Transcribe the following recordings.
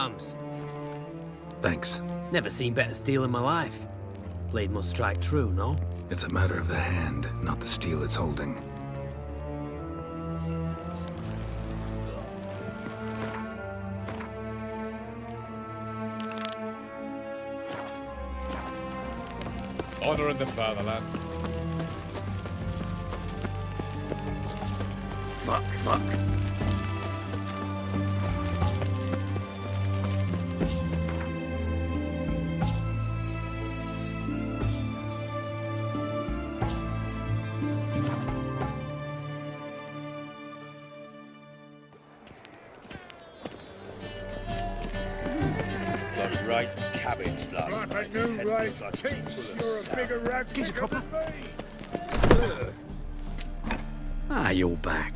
arms. Thanks. Never seen better steel in my life. Blade must strike true, no? It's a matter of the hand, not the steel it's holding. Honor in the fatherland. Fuck. Got right cabbage last Right, night. I do Head right. feels like Teach, full of you're a sap. bigger rat Here's a than copper. Ah, you're back.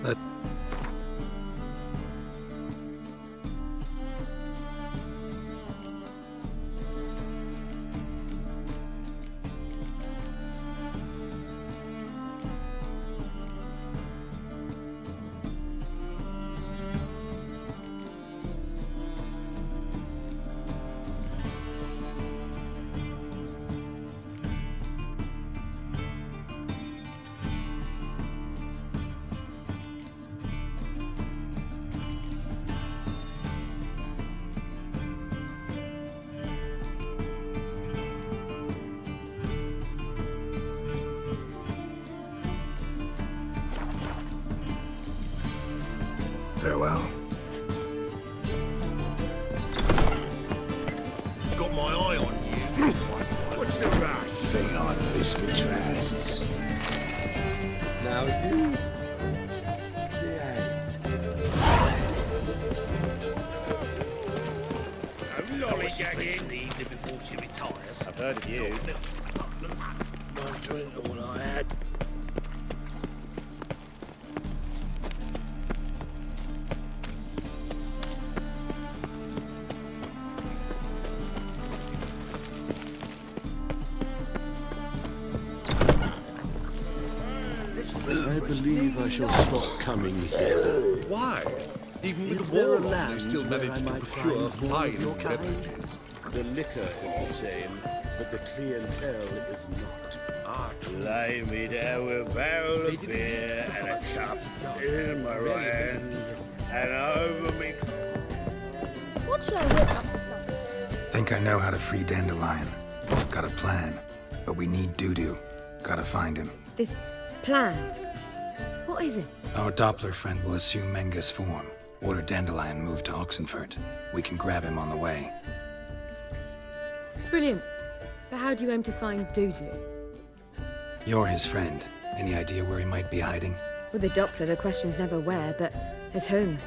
Let... Farewell. Got my eye on you. What's the rush? Think I'd miss my trousers. Now you. Lollygagging the evening before she retires. I've heard of you. One drink, all I had. I believe I shall stop coming here. Why? Even Is with there a war, land you still where manage I to might procure find more of fine your kind? beverages. The liquor is the same, but the clientele is not. Lay me down with a barrel of beer and a cup in my right hand and over me. What's your whip up for something? Think I know how to free Dandelion. Got a plan, but we need Dudu. Gotta find him. This plan? What is it? Our Doppler friend will assume Menga's form. Order Dandelion moved to Oxenfurt. We can grab him on the way. Brilliant. But how do you aim to find Dudu? You're his friend. Any idea where he might be hiding? With the Doppler, the question's never where, but as whom?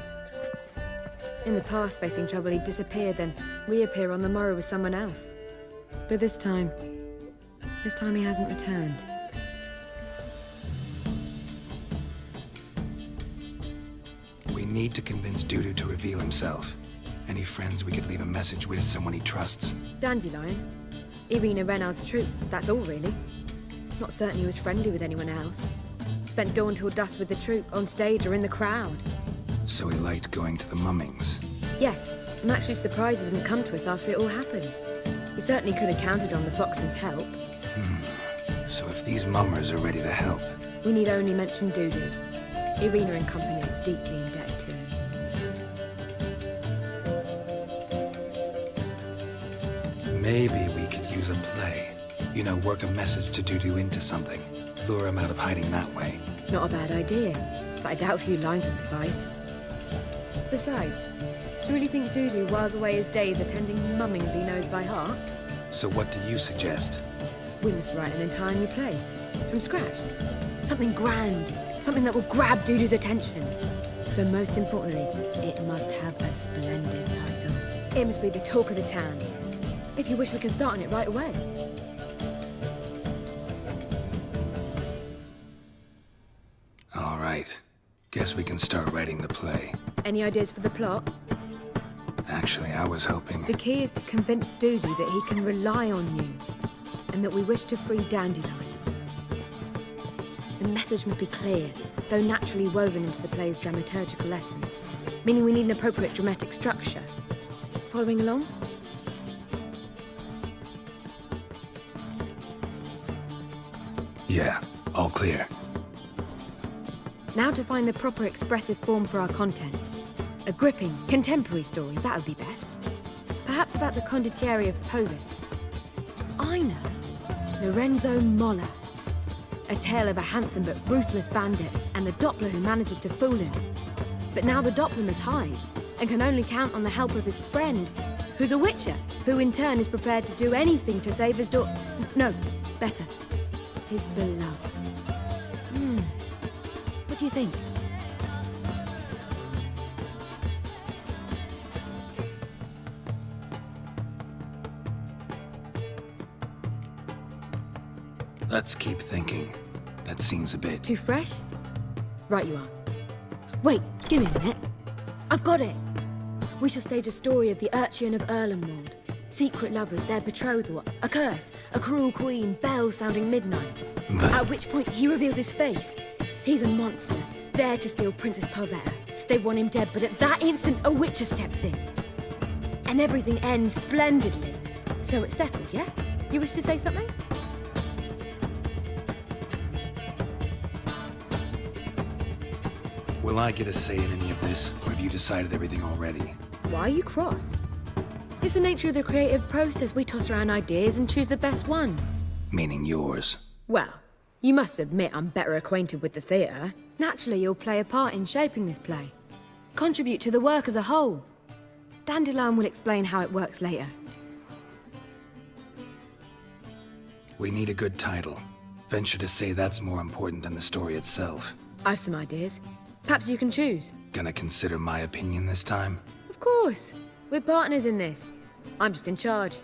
In the past, facing trouble, he'd disappear, then reappear on the morrow with someone else. But this time he hasn't returned. We need to convince Dudu to reveal himself. Any friends we could leave a message with, someone he trusts? Dandelion? Irina Renard's troop, that's all really. Not certain he was friendly with anyone else. Spent dawn till dusk with the troop, on stage or in the crowd. So he liked going to the mummings. Yes, I'm actually surprised he didn't come to us after it all happened. He certainly could have counted on the Foxen's help. So if these mummers are ready to help, We need only mention Dudu. Irina and company are deeply indebted to him. maybe we could use a play. You know, work a message to Dudu into something. Lure him out of hiding that way. Not a bad idea, but I doubt a few lines would suffice. Besides, do you really think Dudu whiles away his days attending mummings he knows by heart? So what do you suggest? We must write an entire new play, from scratch. Something grand, something that will grab Dudu's attention. So most importantly, it must have a splendid title. It must be the talk of the town. If you wish, we can start on it right away. All right. Guess we can start writing the play. Any ideas for the plot? Actually, I was hoping... The key is to convince Dudu that he can rely on you, and that we wish to free Dandelion. The message must be clear, though naturally woven into the play's dramaturgical essence, meaning we need an appropriate dramatic structure. Following along? Yeah, all clear. Now to find the proper expressive form for our content. A gripping, contemporary story, that would be best. Perhaps about the condottieri of Povis. I know. Lorenzo Molla. A tale of a handsome but ruthless bandit and the Doppler who manages to fool him. But now the Doppler must hide and can only count on the help of his friend, who's a witcher, who in turn is prepared to do anything to save his No, better. His beloved. What do you think? Let's keep thinking. That seems a bit... Too fresh? Right you are. Wait, give me a minute. I've got it! We shall stage a story of the Urchin of Erlenwald. Secret lovers, their betrothal, a curse, a cruel queen, bells sounding midnight. But... At which point he reveals his face. He's a monster, there to steal Princess Pavetta. They want him dead, but at that instant a witcher steps in. And everything ends splendidly. So it's settled, yeah? You wish to say something? Will I get a say in any of this, or have you decided everything already? Why are you cross? It's the nature of the creative process. We toss around ideas and choose the best ones. Meaning yours. Well, you must admit I'm better acquainted with the theatre. Naturally, you'll play a part in shaping this play. Contribute to the work as a whole. Dandelion will explain how it works later. We need a good title. Venture to say that's more important than the story itself. I've some ideas. Perhaps you can choose. Gonna consider my opinion this time? Of course. We're partners in this. I'm just in charge.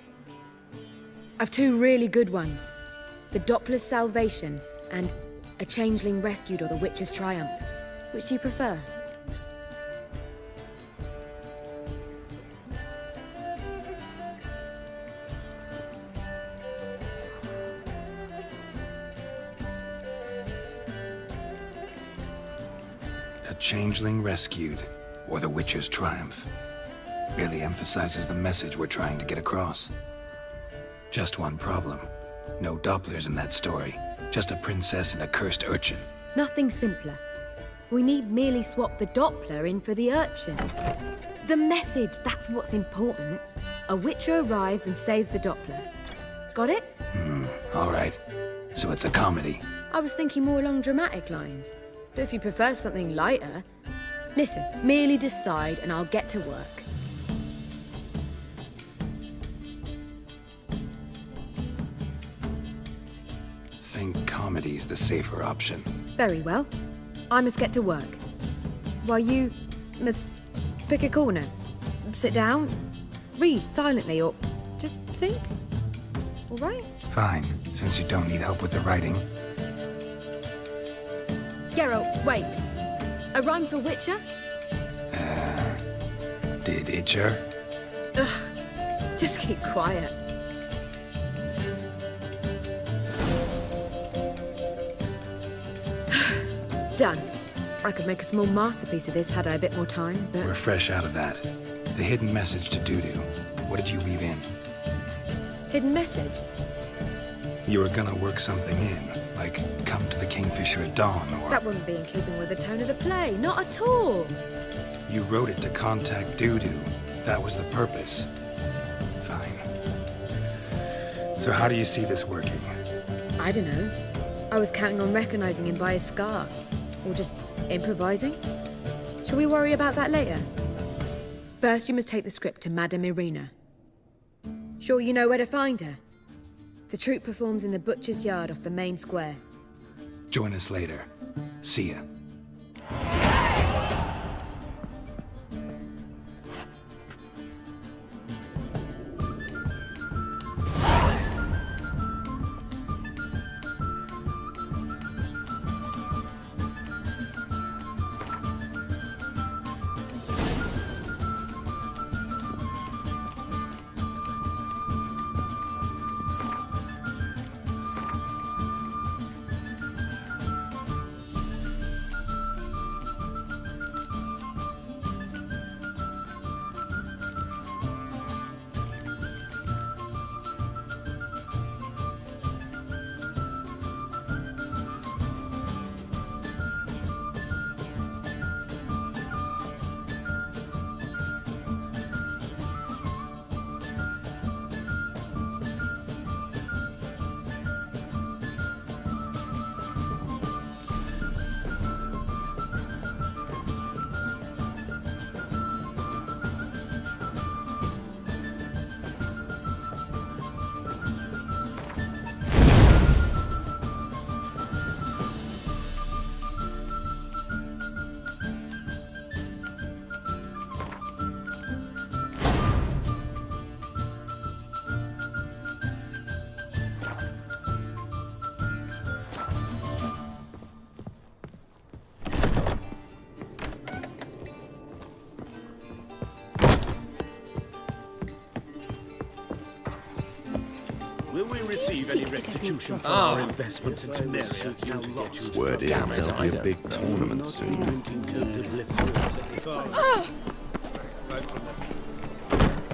I've two really good ones. The Doppler's Salvation and A Changeling Rescued or the Witch's Triumph. Which do you prefer? A Changeling Rescued, or the Witcher's Triumph. Really emphasizes the message we're trying to get across. Just one problem. No Dopplers in that story. Just a princess and a cursed urchin. Nothing simpler. We need merely swap the Doppler in for the urchin. The message, that's what's important. A witcher arrives and saves the Doppler. Got it? All right. So it's a comedy. I was thinking more along dramatic lines. But if you prefer something lighter... Listen, merely decide and I'll get to work. Think comedy's the safer option. Very well. I must get to work. While you must pick a corner. Sit down, read silently, or just think. All right? Fine, since you don't need help with the writing. Geralt, wait. A rhyme for Witcher? Did Itcher? Ugh, just keep quiet. Done. I could make a small masterpiece of this had I a bit more time, but... We're fresh out of that. The hidden message to Dudu. What did you weave in? Hidden message? You were gonna work something in, like come to the Kingfisher at dawn, or... That wouldn't be in keeping with the tone of the play, not at all. You wrote it to contact Dudu. That was the purpose. Fine. So how do you see this working? I don't know. I was counting on recognizing him by his scar. Or just improvising. Shall we worry about that later? First, you must take the script to Madame Irina. Sure you know where to find her? The troupe performs in the butcher's yard off the main square. Join us later. See ya. receive any restitution for our investment in Temeria now lost. Word is there'll be a big tournament soon.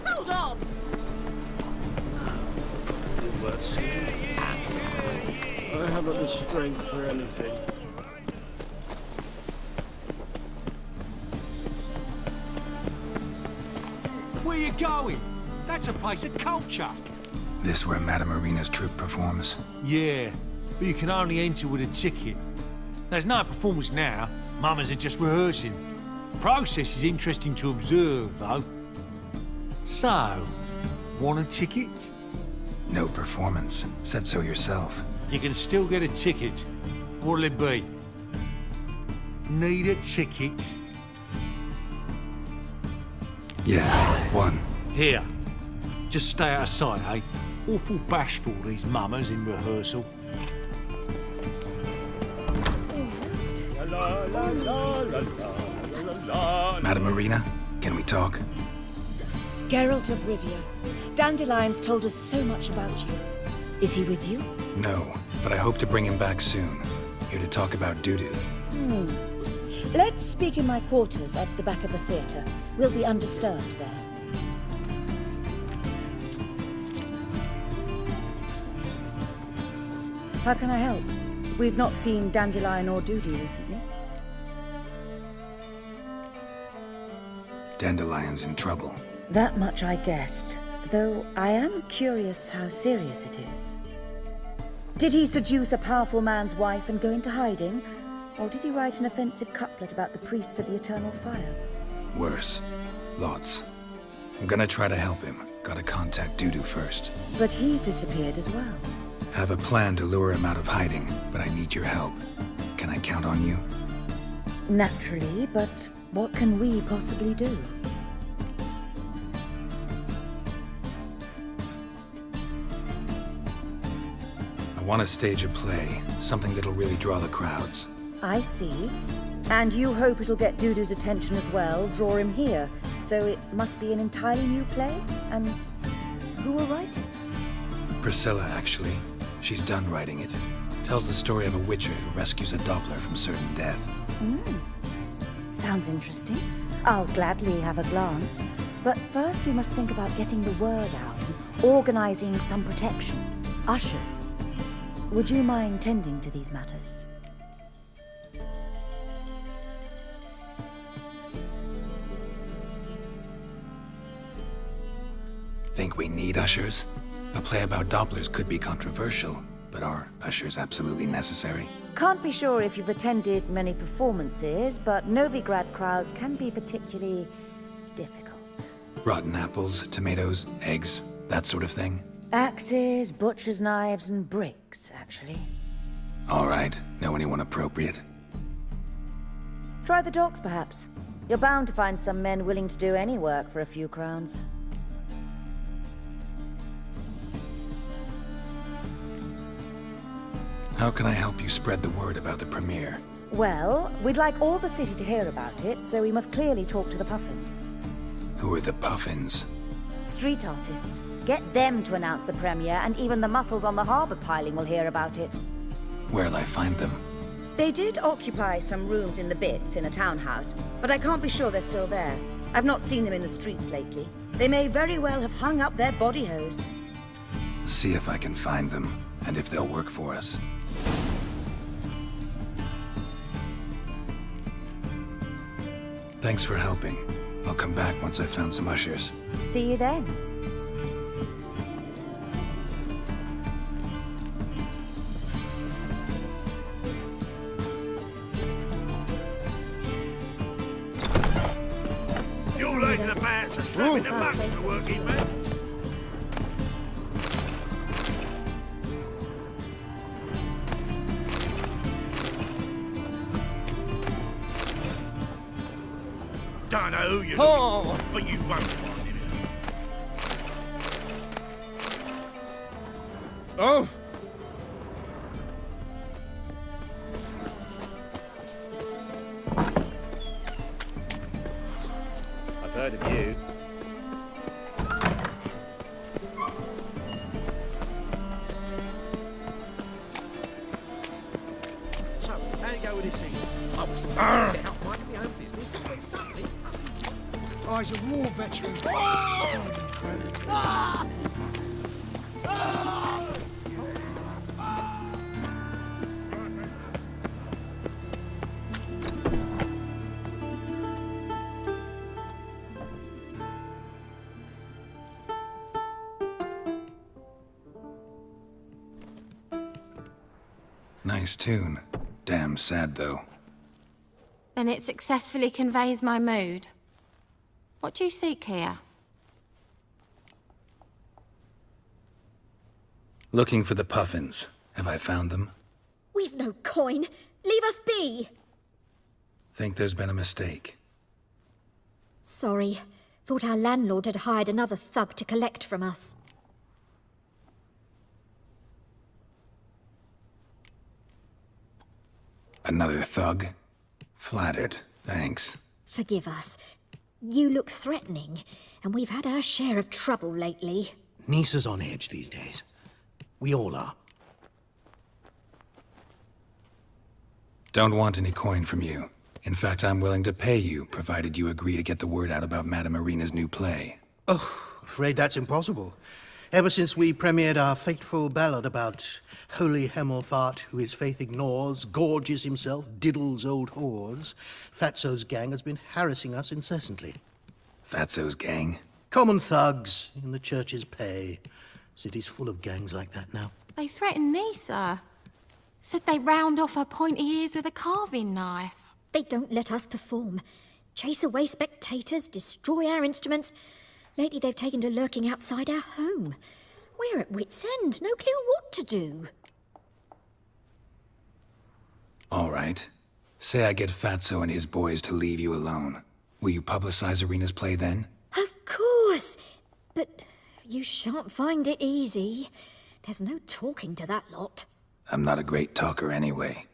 Hold on! I haven't the strength for anything. Where you going? That's a place of culture. This where Madame Marina's troupe performs? Yeah, but you can only enter with a ticket. There's no performance now. Mamas are just rehearsing. Process is interesting to observe, though. So, want a ticket? No performance. Said so yourself. You can still get a ticket. What'll it be? Need a ticket? Yeah, one. Here. Just stay out of sight, eh? Awful bashful, these mamas in rehearsal. Madame Marina, can we talk? Geralt of Rivia. Dandelions told us so much about you. Is he with you? No, but I hope to bring him back soon. Here to talk about doo-doo. Let's speak in my quarters at the back of the theatre. We'll be undisturbed there. How can I help? We've not seen Dandelion or Doody recently. Dandelion's in trouble. That much I guessed, though I am curious how serious it is. Did he seduce a powerful man's wife and go into hiding? Or did he write an offensive couplet about the priests of the eternal fire? Worse. Lots. I'm gonna try to help him. Gotta contact Dudu first. But he's disappeared as well. Have a plan to lure him out of hiding, but I need your help. Can I count on you? Naturally, but what can we possibly do? I want to stage a play, something that'll really draw the crowds. I see. And you hope it'll get Dudu's attention as well, draw him here. So it must be an entirely new play? And who will write it? Priscilla, actually. She's done writing it. Tells the story of a witcher who rescues a Doppler from certain death. Sounds interesting. I'll gladly have a glance. But first we must think about getting the word out and organizing some protection. Ushers. Would you mind tending to these matters? Think we need ushers? A play about Dopplers could be controversial, but are ushers absolutely necessary? Can't be sure if you've attended many performances, but Novigrad crowds can be particularly difficult. Rotten apples, tomatoes, eggs, that sort of thing? Axes, butcher's knives, and bricks, actually. All right. Know anyone appropriate? Try the docks, perhaps. You're bound to find some men willing to do any work for a few crowns. How can I help you spread the word about the premiere? Well, we'd like all the city to hear about it, so we must clearly talk to the Puffins. Who are the Puffins? Street artists. Get them to announce the premiere, and even the muscles on the harbour piling will hear about it. Where'll I find them? They did occupy some rooms in the Bits in a townhouse, but I can't be sure they're still there. I've not seen them in the streets lately. They may very well have hung up their body hose. See if I can find them, and if they'll work for us. Thanks for helping. I'll come back once I've found some ushers. See you then. You like the bats are slapping the back to the working man? Don't know who you look, but you won't find him. Oh! I've heard of you. I was out minding my own business when suddenly... Oh, he's a war veteran. Nice tune. Damn sad, though. Then it successfully conveys my mood. What do you seek here? Looking for the puffins. Have I found them? We've no coin. Leave us be. Think there's been a mistake. Sorry. Thought our landlord had hired another thug to collect from us. Another thug? Flattered. Thanks. Forgive us. You look threatening, and we've had our share of trouble lately. Nisa's on edge these days. We all are. Don't want any coin from you. In fact, I'm willing to pay you, provided you agree to get the word out about Madame Irina's new play. Oh, afraid that's impossible. Ever since we premiered our fateful ballad about holy Hemmelfart, who his faith ignores, gorges himself, diddles old whores, Fatso's gang has been harassing us incessantly. Fatso's gang? Common thugs in the church's pay. City's full of gangs like that now. They threatened Nisa. Said they round off her pointy ears with a carving knife. They don't let us perform. Chase away spectators, destroy our instruments. Lately they've taken to lurking outside our home. We're at wit's end, no clue what to do. All right. Say I get Fatso and his boys to leave you alone. Will you publicize Irina's play then? Of course! But you shan't find it easy. There's no talking to that lot. I'm not a great talker anyway.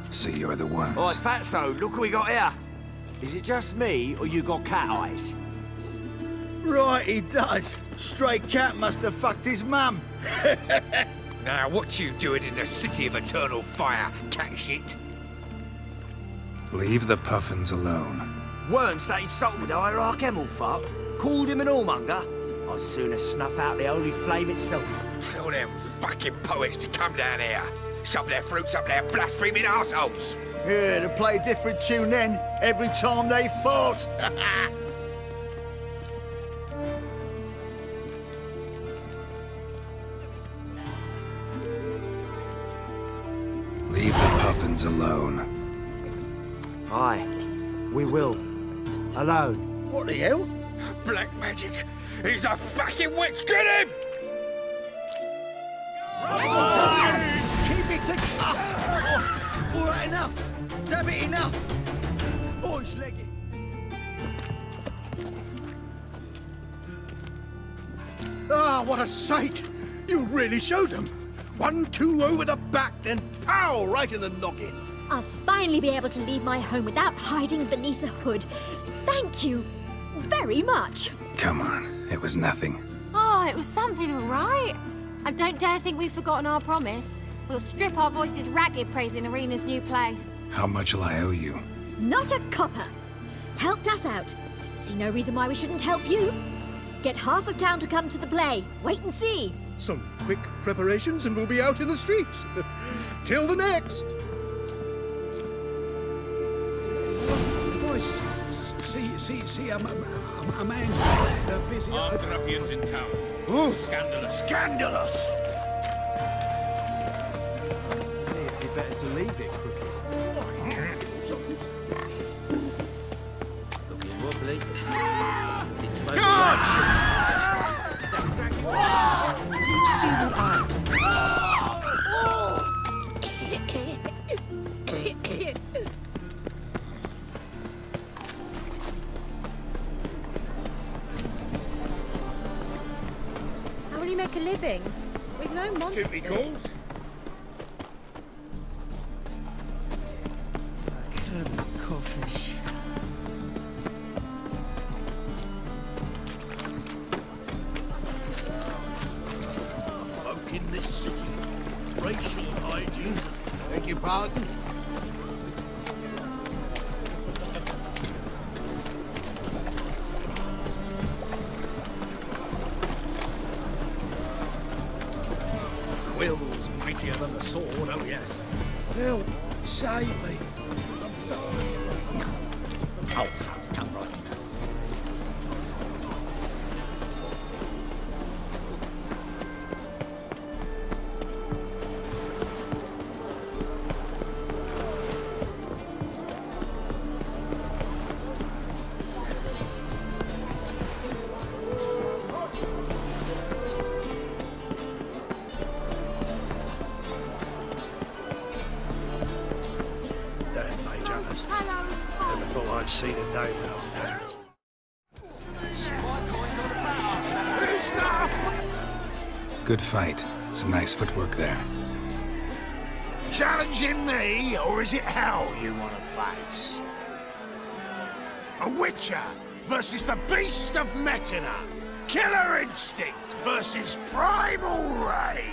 So you're the ones. Alright, Fatso, look what we got here. Is it just me, or you got cat eyes? Right, he does. Stray cat must have fucked his mum. Now, what you doing in the city of eternal fire, cat shit? Leave the puffins alone. Worms that insulted hierarch Hemmelfart, called him an whoremonger. I'd sooner snuff out the holy flame itself. Tell them fucking poets to come down here. Shove their fruits up their blaspheming arseholes. Yeah, to play a different tune then, every time they fought. Leave the puffins alone. Aye, we will. Alone. What the hell? Black magic! He's a fucking witch! Get him! Keep it together! All right, enough! Damn it, enough! Boys, leg it! Ah, what a sight! You really showed them! 1-2 over the back, then pow! Right in the noggin! I'll finally be able to leave my home without hiding beneath a hood. Thank you very much. Come on, it was nothing. Oh, it was something, all right. I don't dare think we've forgotten our promise. We'll strip our voices ragged praising Irina's new play. How much will I owe you? Not a copper. Helped us out. See no reason why we shouldn't help you. Get half of town to come to the play. Wait and see. Some quick preparations and we'll be out in the streets. Till the next. If I see a man busy... Armed ruffians in town. Oh. Scandalous. Scandalous! It'd be better to leave it crooked. Looking wobbly. It's my How will you make a living? We've no monsters. Duty calls. pardon. Will's mightier than the sword, oh yes. Help! Save me! Oh, fuck, come right now. See the day when I'm dead. Good fight. Some nice footwork there. Challenging me, or is it hell you want to face? A witcher versus the beast of Metina. Killer instinct versus primal rage.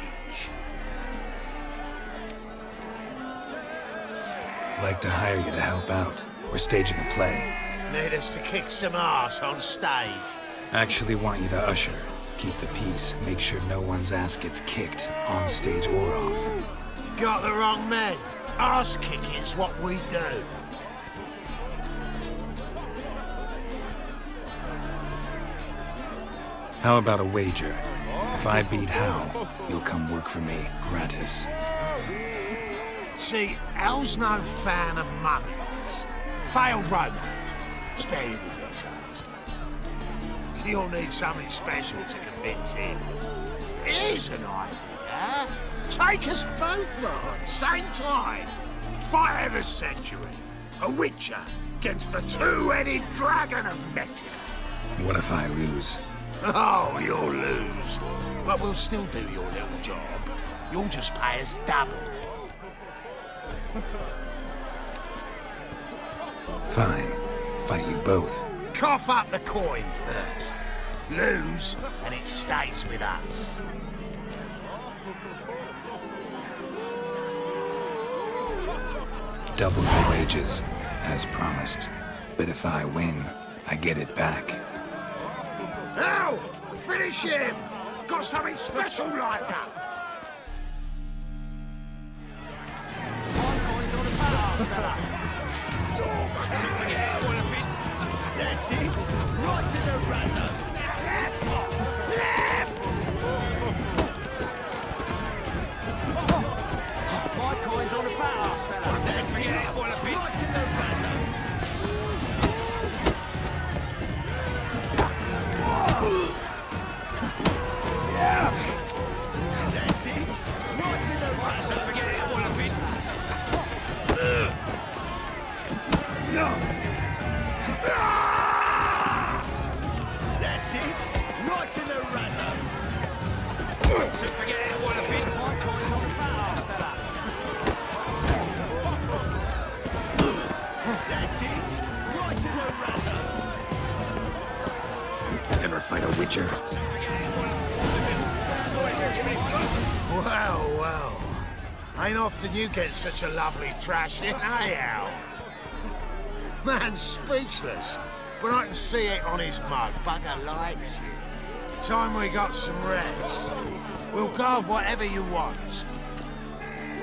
Like to hire you to help out. We're staging a play. Need us to kick some ass on stage. Actually want you to usher. Keep the peace. Make sure no one's ass gets kicked, on stage or off. Got the wrong man. Ass kicking's what we do. How about a wager? If I beat Hal, you'll come work for me, gratis. See, Hal's no fan of mummies. Failed romance. Spare you the details. So you'll need something special to convince him. Here's an idea. Take us both on, same time. Fight of the century. A witcher against the two-headed dragon of Metina. What if I lose? Oh, you'll lose. But we'll still do your little job. You'll just pay us double. Fine. Fight you both. Cough up the coin first. Lose, and it stays with us. Double the wages, as promised. But if I win, I get it back. Now, finish him! Got something special like that! That's it! Right to the razor! Left! Left! My coin's on the fat ass, fella! That's it! Right to the razor! Yeah! That's it! Right to the razor! Forget it, all of it! That's it! Right to the razor! So forget it, all of it! My coin's on the fat ass, fella! That's it! Right to the razor! Ever fight a witcher? Well, well. Ain't often you get such a lovely thrashing, eh, Al? Man's speechless, but I can see it on his mug. Bugger likes you. Time we got some rest. We'll guard whatever you want.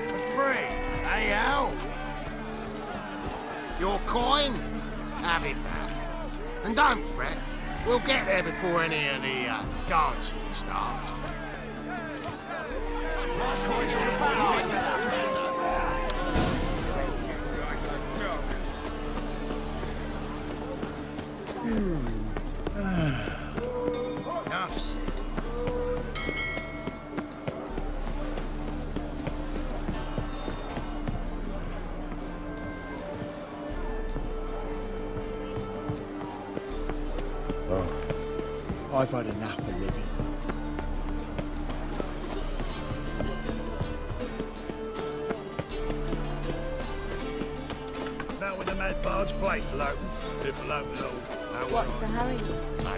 For free, eh, Al? Your coin? Have it back. And don't fret. We'll get there before any of the dancing starts. Enough said. I've had enough of living. Now when the mad bard's place opens, if it opens all. What's the hurry?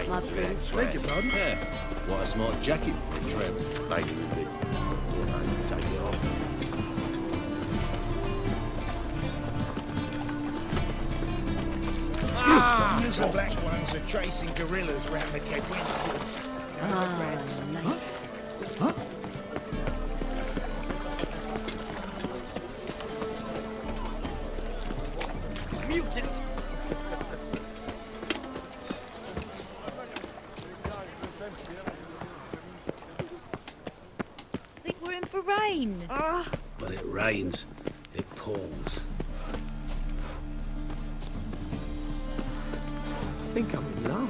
My big Beg your pardon? Yeah. What a smart jacket for a tramp. Maybe a bit. Take it off. Seems the black ones are chasing gorillas round the Kedwin Hills. Huh? Mutant! I think we're in for rain. When it rains, it pours. I think I'm in love.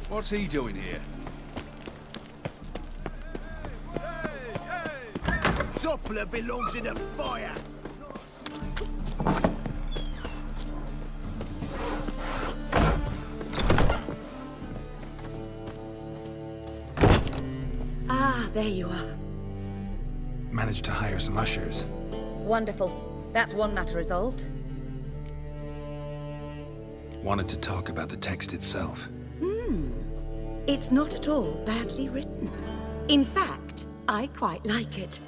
What's he doing here? Doppler belongs in a fire. Ah, there you are. Managed to hire some ushers. Wonderful. That's one matter resolved. Wanted to talk about the text itself. It's not at all badly written. In fact, I quite like it.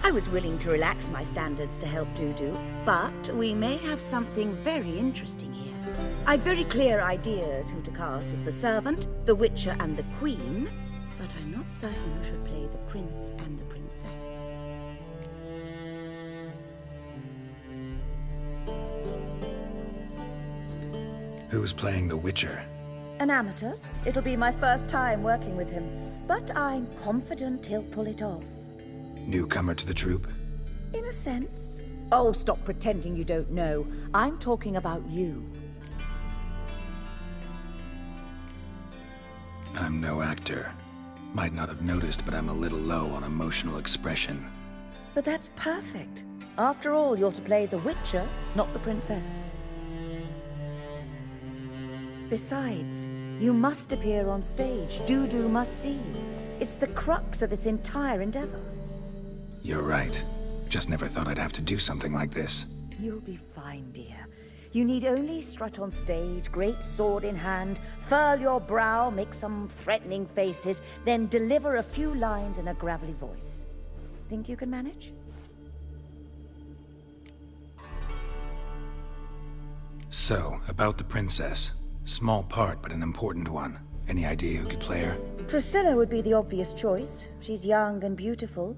I was willing to relax my standards to help Dudu, but we may have something very interesting here. I've very clear ideas who to cast as the servant, the witcher, and the queen, but I'm not certain who should play the prince and the princess. Who's playing the Witcher? An amateur. It'll be my first time working with him, but I'm confident he'll pull it off. Newcomer to the troupe? In a sense. Oh, stop pretending you don't know. I'm talking about you. I'm no actor. Might not have noticed, but I'm a little low on emotional expression. But that's perfect. After all, you're to play the Witcher, not the princess. Besides, you must appear on stage. Dudu must see you. It's the crux of this entire endeavor. You're right. Just never thought I'd have to do something like this. You'll be fine, dear. You need only strut on stage, great sword in hand, furl your brow, make some threatening faces, then deliver a few lines in a gravelly voice. Think you can manage? So, about the princess. Small part, but an important one. Any idea who could play her? Priscilla would be the obvious choice. She's young and beautiful.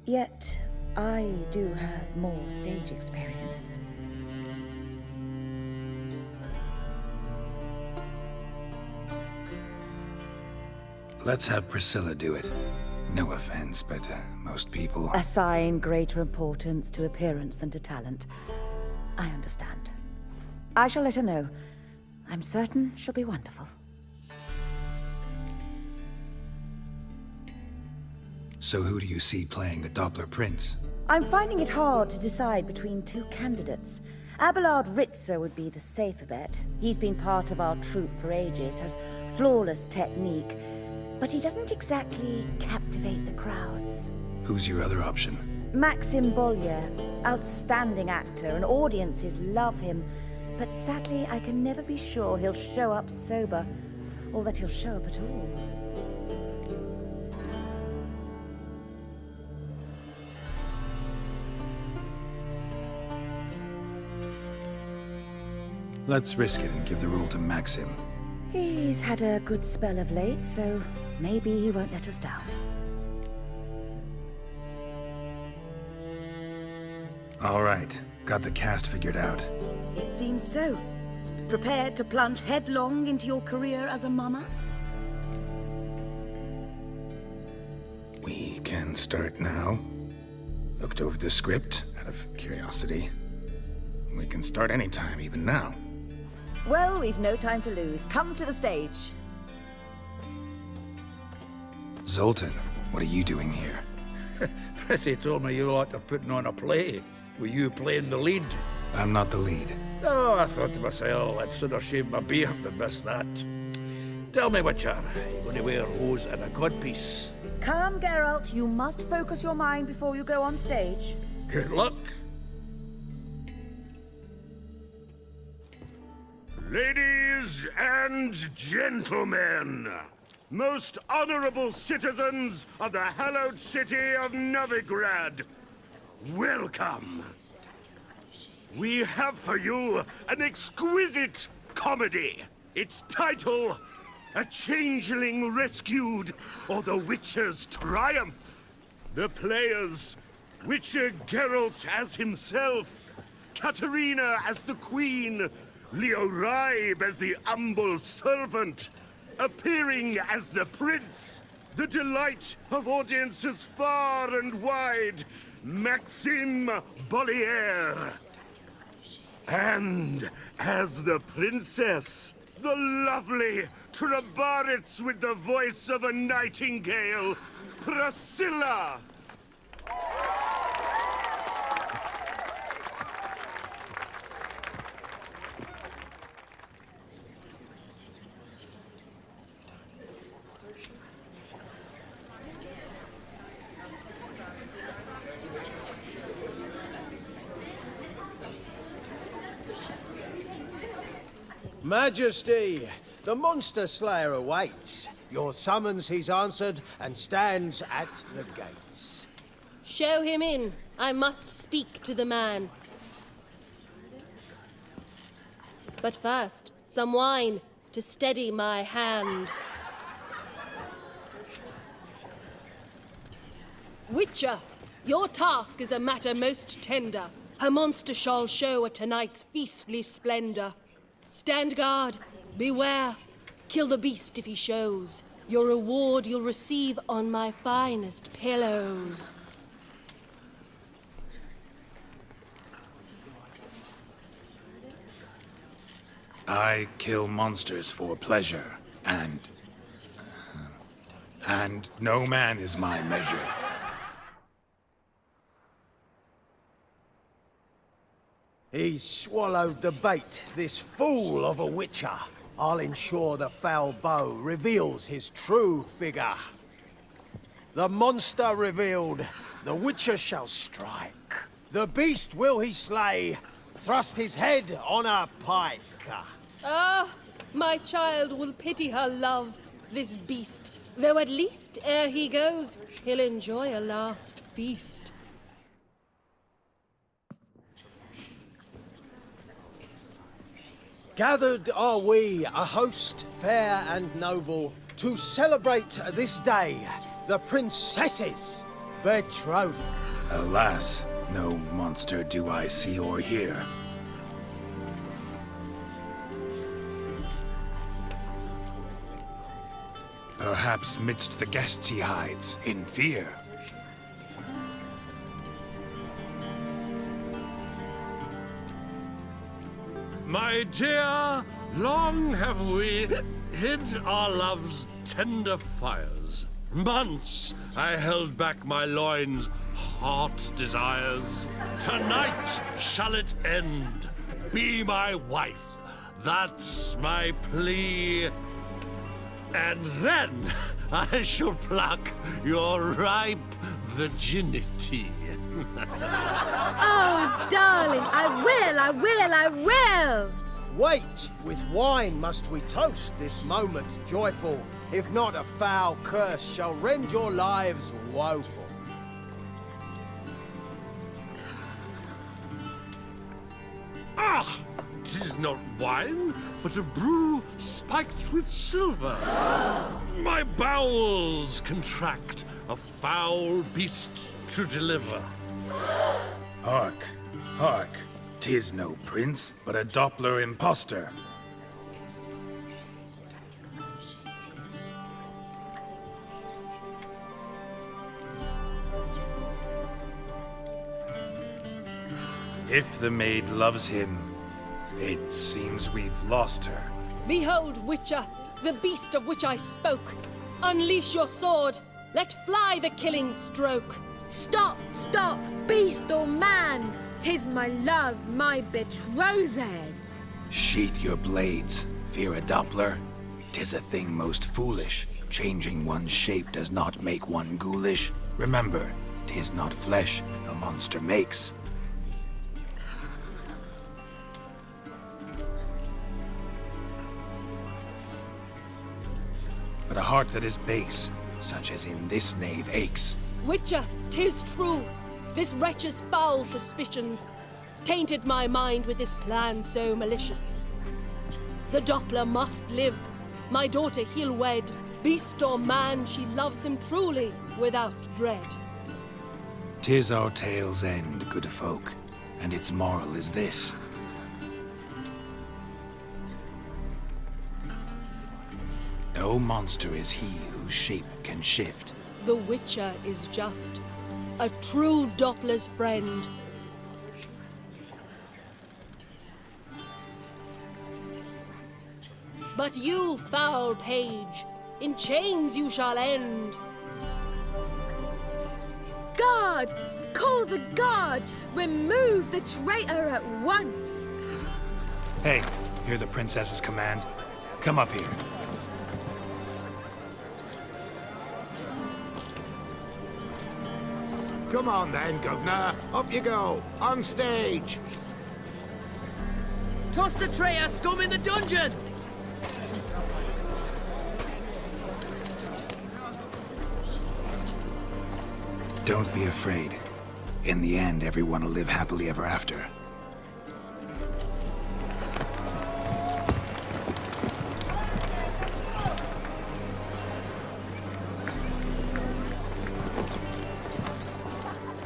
Yet, I do have more stage experience. Let's have Priscilla do it. No offense, but most people... Assign greater importance to appearance than to talent. I understand. I shall let her know. I'm certain she'll be wonderful. So who do you see playing the Doppler Prince? I'm finding it hard to decide between two candidates. Abelard Ritzer would be the safer bet. He's been part of our troupe for ages, has flawless technique, but he doesn't exactly captivate the crowds. Who's your other option? Maxim Bollier, outstanding actor, and audiences love him. But sadly, I can never be sure he'll show up sober, or that he'll show up at all. Let's risk it and give the role to Maxim. He's had a good spell of late, so maybe he won't let us down. All right, got the cast figured out. It seems so. Prepared to plunge headlong into your career as a mama? We can start now. Looked over the script, out of curiosity. We can start any time, even now. Well, we've no time to lose. Come to the stage. Zoltan, what are you doing here? Prissy told me you like to putting on a play. Were you playing the lead? I'm not the lead. Oh, I thought to myself, I'd sooner shave my beard than miss that. Tell me, Witcher, are you going to wear hose and a codpiece? Come, Geralt. You must focus your mind before you go on stage. Good luck. Ladies and gentlemen, most honorable citizens of the hallowed city of Novigrad, welcome. We have for you an exquisite comedy. Its title, A Changeling Rescued, or The Witcher's Triumph. The players, Witcher Geralt as himself, Katarina as the Queen, Leoribe as the humble servant, appearing as the Prince, the delight of audiences far and wide, Maxime Bollier. And as the Princess, the lovely Trabaritz with the voice of a nightingale, Priscilla. Majesty, the monster slayer awaits. Your summons he's answered and stands at the gates. Show him in. I must speak to the man. But first, some wine to steady my hand. Witcher, your task is a matter most tender. A monster shall show at tonight's feastly splendor. Stand guard, beware, kill the beast if he shows. Your reward you'll receive on my finest pillows. I kill monsters for pleasure, and no man is my measure. He's swallowed the bait, this fool of a witcher. I'll ensure the foul bow reveals his true figure. The monster revealed, the witcher shall strike. The beast will he slay, thrust his head on a pike. Ah, my child will pity her love, this beast. Though at least, ere he goes, he'll enjoy a last feast. Gathered are we, a host fair and noble, to celebrate this day, the princess's betrothal. Alas, no monster do I see or hear. Perhaps midst the guests he hides, in fear. My dear, long have we hid our love's tender fires. Months I held back my loins' heart desires. Tonight shall it end. Be my wife. That's my plea. And then I shall pluck your ripe virginity. Oh, darling, I will! Wait, with wine must we toast this moment joyful. If not, a foul curse shall rend your lives woeful. Ah! 'Tis not wine, but a brew spiked with silver. My bowels contract, a foul beast to deliver. Hark, hark, 'tis no prince, but a Doppler impostor. If the maid loves him, it seems we've lost her. Behold, Witcher, the beast of which I spoke. Unleash your sword. Let fly the killing stroke. Stop, stop, beast or man! 'Tis my love, my betrothed. Sheath your blades, fear a Doppler. 'Tis a thing most foolish. Changing one's shape does not make one ghoulish. Remember, 'tis not flesh a monster makes. But a heart that is base, such as in this knave, aches. Witcher, 'tis true. This wretch's foul suspicions tainted my mind with this plan so malicious. The Doppler must live. My daughter he'll wed. Beast or man, she loves him truly, without dread. 'Tis our tale's end, good folk, and its moral is this. No monster is he whose shape can shift. The Witcher is just a true Doppler's friend. But you, foul page, in chains you shall end. Guard! Call the guard! Remove the traitor at once! Hey, hear the princess's command? Come up here. Come on then, Governor. Up you go. On stage. Toss the traitor scum in the dungeon! Don't be afraid. In the end, everyone will live happily ever after.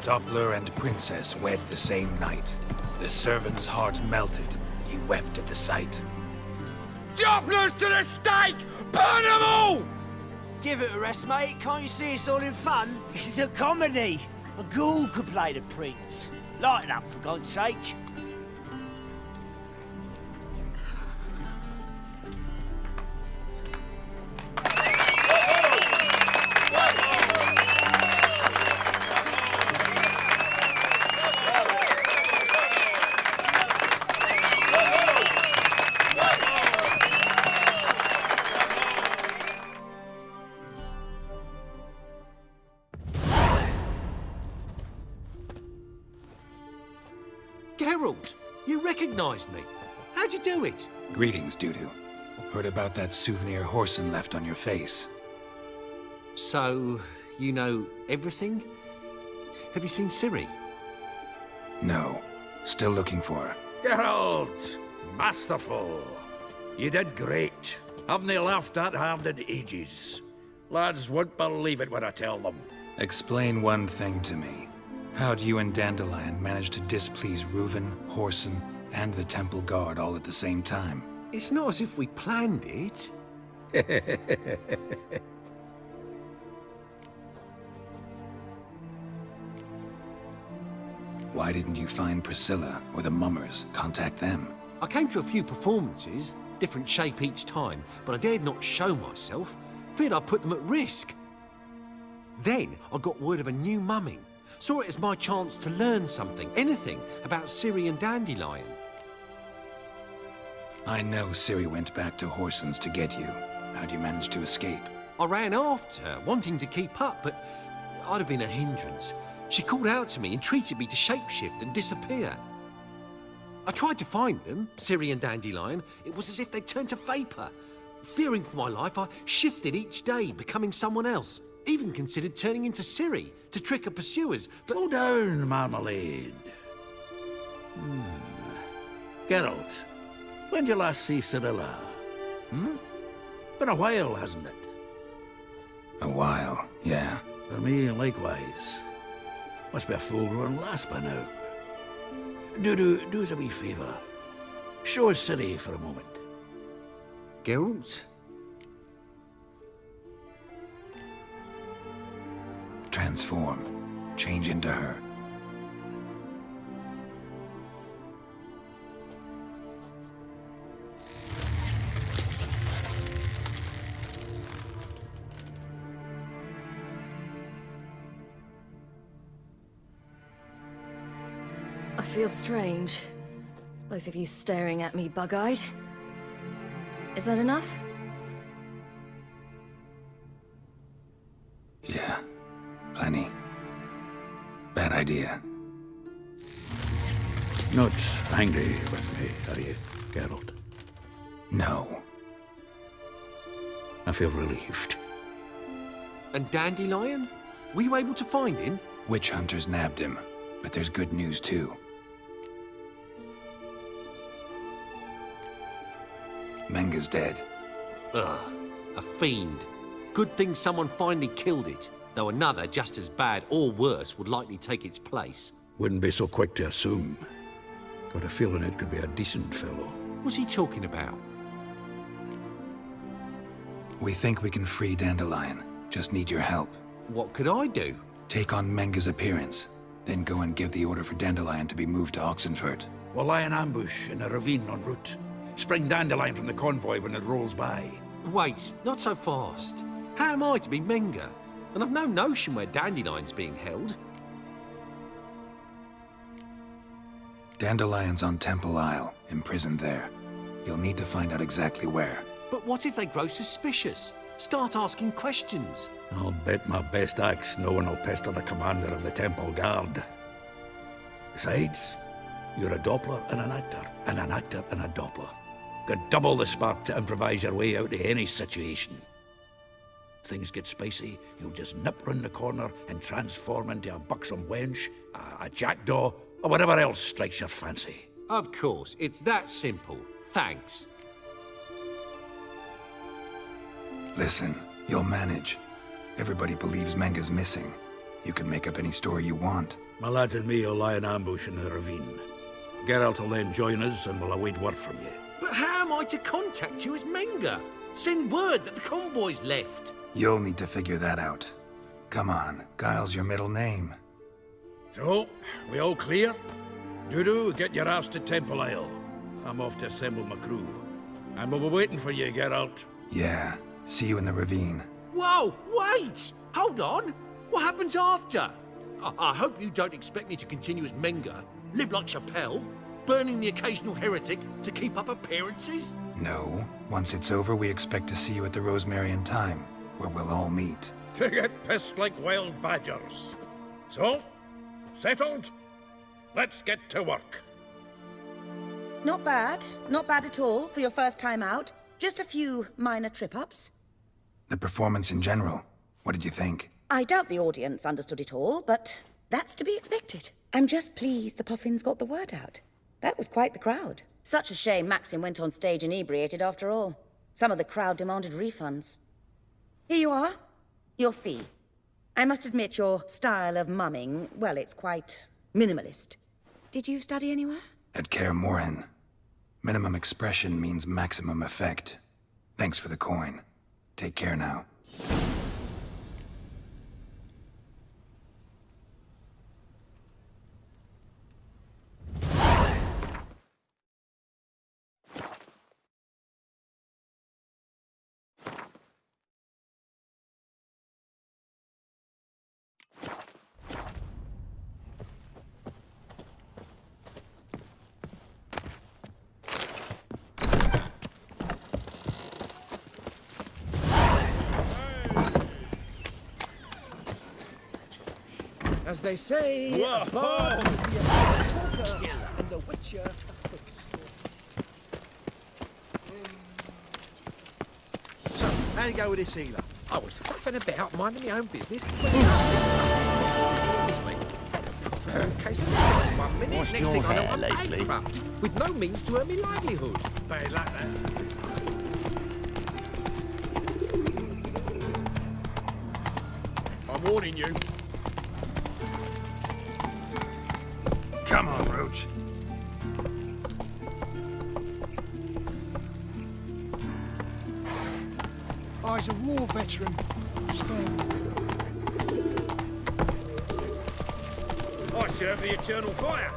Doppler and princess wed the same night. The servant's heart melted. He wept at the sight. Dopplers to the stake! Burn them all! Give it a rest, mate. Can't you see it's all in fun? This is a comedy. A ghoul could play the prince. Lighten up, for God's sake. Geralt, you recognized me. How'd you do it? Greetings, Dudu. Heard about that souvenir Whoreson left on your face. So, you know everything? Have you seen Ciri? No. Still looking for her. Geralt! Masterful! You did great. Haven't they laughed that hard in ages? Lads won't believe it when I tell them. Explain one thing to me. How'd you and Dandelion manage to displease Reuven, Whoreson, and the Temple Guard all at the same time? It's not as if we planned it. Why didn't you find Priscilla or the Mummers? Contact them. I came to a few performances, different shape each time, but I dared not show myself. Feared I'd put them at risk. Then I got word of a new mumming. Saw it as my chance to learn something, anything, about Ciri and Dandelion. I know Ciri went back to Whoreson's to get you. How'd you manage to escape? I ran after her, wanting to keep up, but I'd have been a hindrance. She called out to me, entreated me to shapeshift and disappear. I tried to find them, Ciri and Dandelion. It was as if they'd turned to vapour. Fearing for my life, I shifted each day, becoming someone else. Even considered turning into Ciri to trick her pursuers, but... Slow down, Marmalade. Geralt, when did you last see Cyrilla? Been a while, hasn't it? A while, yeah. For me, likewise. Must be a full-grown lass by now. Do us a wee favour. Show us Ciri for a moment. Geralt? Transform. Change into her. feels strange. Both of you staring at me bug-eyed. Is that enough? Yeah, plenty. Bad idea. Not angry with me, are you, Geralt? No. I feel relieved. And Dandelion? Were you able to find him? Witch hunters nabbed him, but there's good news too. Menga's dead. Ugh, a fiend. Good thing someone finally killed it, though another just as bad or worse would likely take its place. Wouldn't be so quick to assume. Got a feeling it could be a decent fellow. What's he talking about? We think we can free Dandelion. Just need your help. What could I do? Take on Menga's appearance, then go and give the order for Dandelion to be moved to Oxenfurt. We'll lie in ambush in a ravine en route. Spring Dandelion from the convoy when it rolls by. Wait, not so fast. How am I to be Menga? And I've no notion where Dandelion's being held. Dandelion's on Temple Isle, imprisoned there. You'll need to find out exactly where. But what if they grow suspicious? Start asking questions. I'll bet my best axe no one will pester the commander of the Temple Guard. Besides, you're a Doppler and an actor and a Doppler. Got double the spark to improvise your way out of any situation. Things get spicy, you'll just nip round the corner and transform into a buxom wench, a jackdaw, or whatever else strikes your fancy. Of course, it's that simple. Thanks. Listen, you'll manage. Everybody believes Menga's missing. You can make up any story you want. My lads and me will lie in ambush in the ravine. Geralt will then join us and we'll await word from you. But how am I to contact you as Menga? Send word that the convoy's left. You'll need to figure that out. Come on, Guile's your middle name. So, we all clear? Dudu, get your ass to Temple Isle. I'm off to assemble my crew. And we'll be waiting for you, Geralt. Yeah, see you in the ravine. Whoa, wait! Hold on! What happens after? I hope you don't expect me to continue as Menga, live like Chappelle, burning the occasional heretic to keep up appearances? No. Once it's over, we expect to see you at the Rosemary Time, where we'll all meet. To get pissed like wild badgers. So, settled? Let's get to work. Not bad. Not bad at all for your first time out. Just a few minor trip-ups. The performance in general, what did you think? I doubt the audience understood it all, but that's to be expected. I'm just pleased the Puffins got the word out. That was quite the crowd. Such a shame Maxim went on stage inebriated after all. Some of the crowd demanded refunds. Here you are. Your fee. I must admit your style of mumming, well, it's quite minimalist. Did you study anywhere? At Kaer Morhen. Minimum expression means maximum effect. Thanks for the coin. Take care now. As they say, a bard must be a talker, and the witcher a quicksilver. So, how'd you go with this healer? I was faffing about, minding my own business. Case of medicine 1 minute, What's next your thing I know, hair I'm lately? bankrupt, with no means to earn me livelihood. Bad luck, that. I'm warning you. Come on, Roach. I was a war veteran. I serve the eternal fire.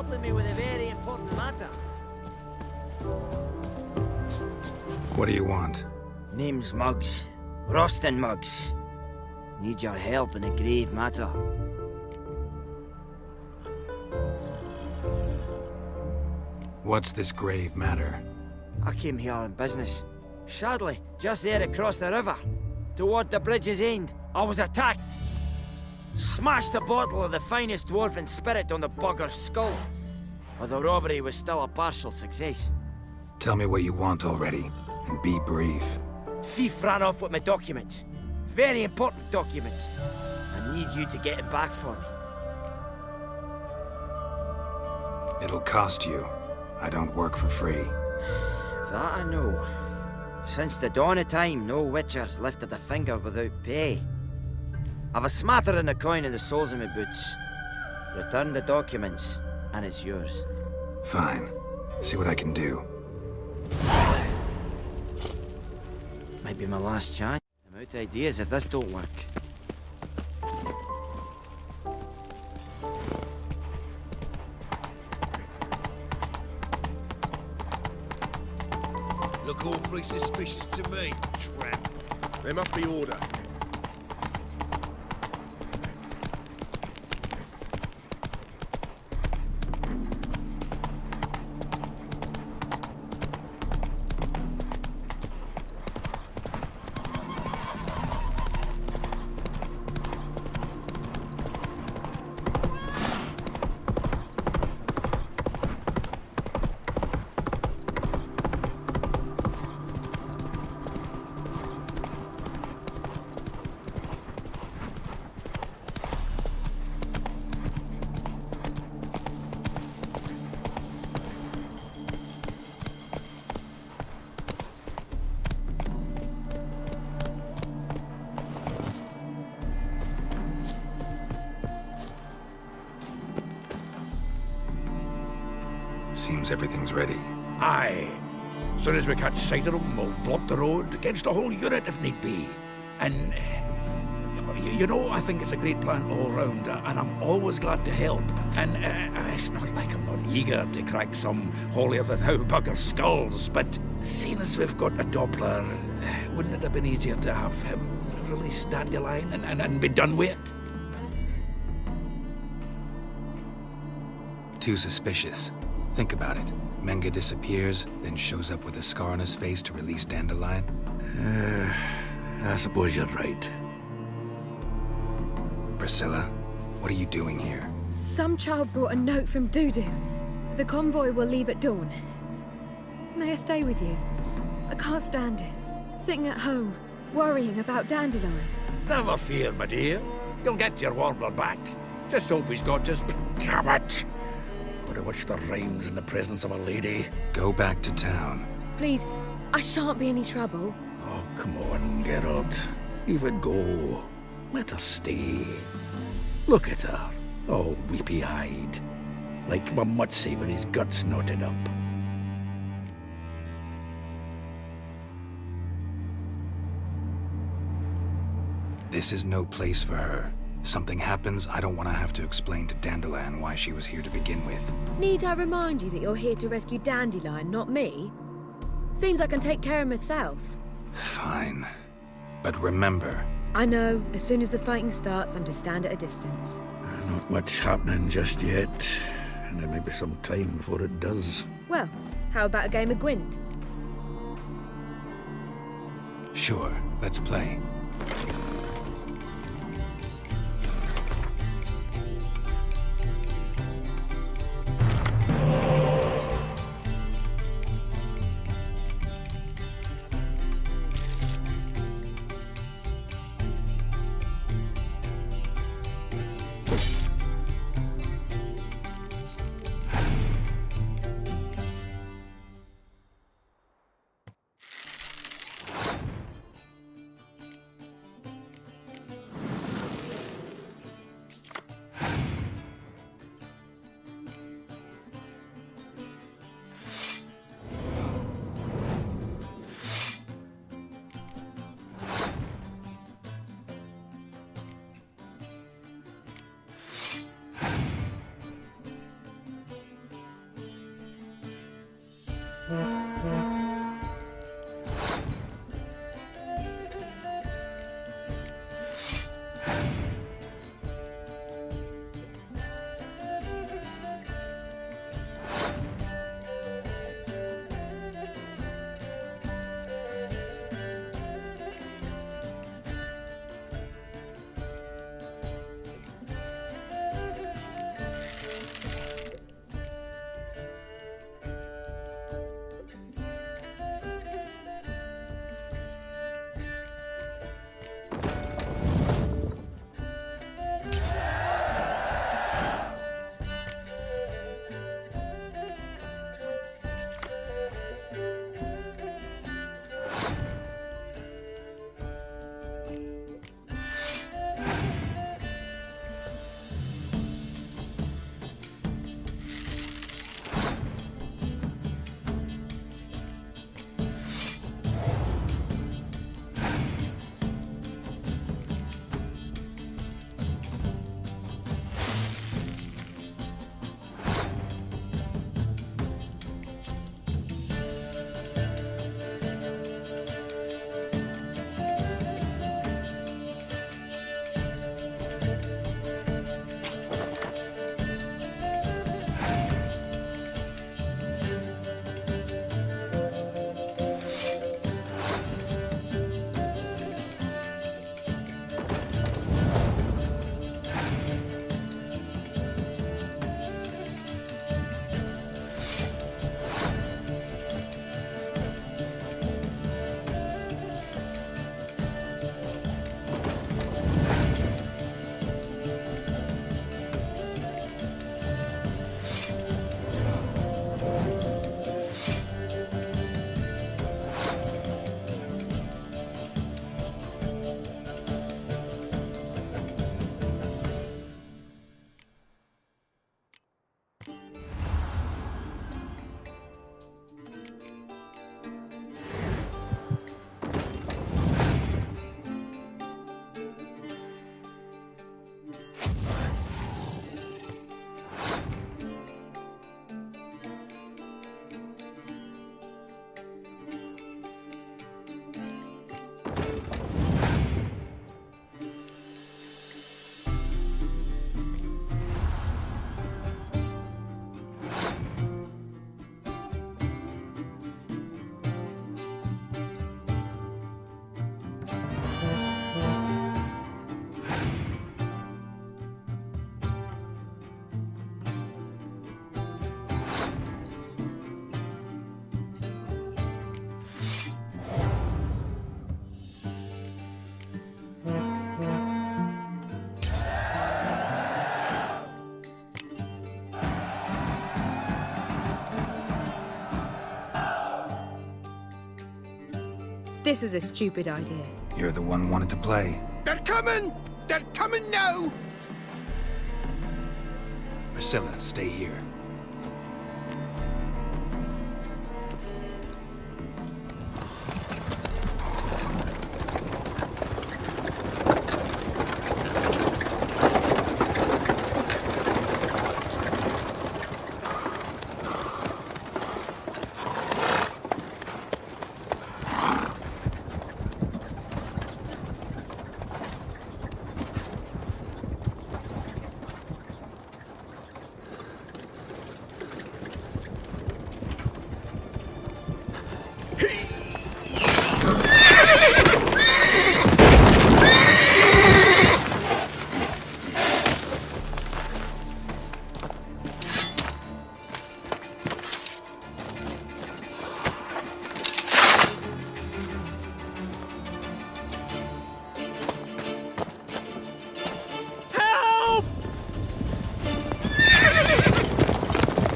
helping me with a very important matter. What do you want? Name's Muggs. Rostin Muggs. Need your help in a grave matter. What's this grave matter? I came here on business. Sadly, just there across the river, toward the bridge's end, I was attacked. Smashed a bottle of the finest dwarven spirit on the bugger's skull. But the robbery was still a partial success. Tell me what you want already, and be brief. Thief ran off with my documents. Very important documents. I need you to get it back for me. It'll cost you. I don't work for free. That I know. Since the dawn of time, no witcher's lifted a finger without pay. I've a smattering of coin in the soles of my boots. Return the documents, and it's yours. Fine. See what I can do. Might be my last chance. I'm out of ideas if this don't work. Look awfully suspicious to me, tramp. There must be order. Seems everything's ready. Aye. Soon as we catch sight of them, we'll block the road against a whole unit if need be. And, you know, I think it's a great plan all round, and I'm always glad to help. And it's not like I'm not eager to crack some holier-than-thou bugger skulls, but seeing as we've got a Doppler, wouldn't it have been easier to have him release Dandelion and be done with it? Too suspicious. Think about it. Menga disappears, then shows up with a scar on his face to release Dandelion. I suppose you're right. Priscilla, what are you doing here? Some child brought a note from Dudu. The convoy will leave at dawn. May I stay with you? I can't stand it. Sitting at home, worrying about Dandelion. Never fear, my dear. You'll get your warbler back. Just hope he's got his... Damn it! Gotta watch the rhymes in the presence of a lady. Go back to town. Please, I shan't be any trouble. Oh, come on, Geralt. Even go. Let her stay. Look at her, all weepy-eyed. Like a mutsy with his guts knotted up. This is no place for her. Something happens, I don't want to have to explain to Dandelion why she was here to begin with. Need I remind you that you're here to rescue Dandelion, not me? Seems I can take care of myself. Fine. But remember... I know, as soon as the fighting starts, I'm to stand at a distance. Not much happening just yet. And there may be some time before it does. Well, how about a game of Gwent? Sure, let's play. This was a stupid idea. You're the one wanted to play. They're coming! They're coming now! Priscilla, stay here.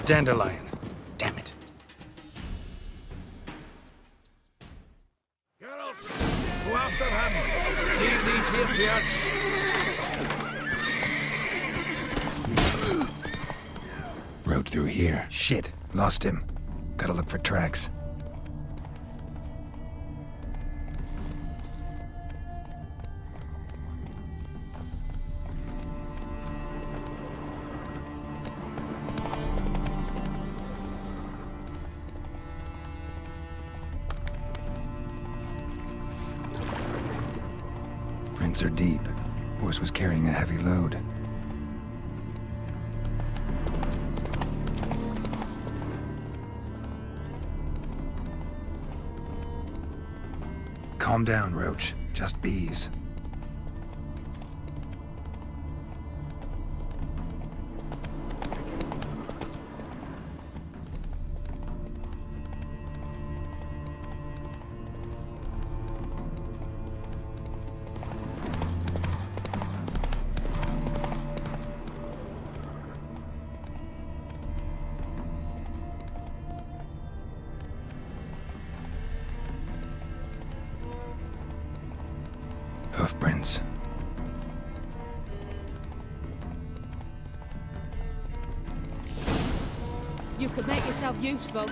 Dandelion. Damn it. Geralt, go after him. Leave these here to us. Rode through here. Shit. Lost him. Gotta look for tracks. holds are deep. Horse was carrying a heavy load. Calm down, Roach. Just bees. Hoofprints. You could make yourself useful.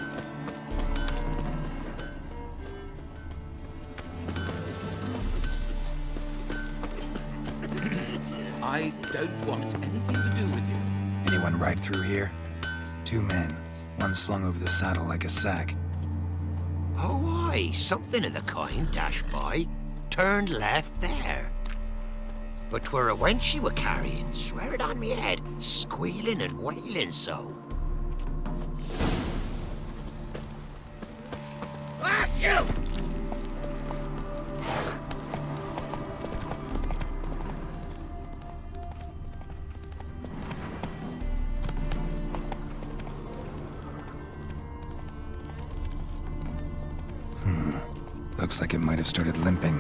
I don't want anything to do with you. Anyone ride through here? 2 men. One slung over the saddle like a sack. Oh, aye, something of the kind dashed by. Turned left there. But 'twere a wench you were carrying, swear it on me head, squealing and wailing so. Ah, shoot! Looks like it might have started limping.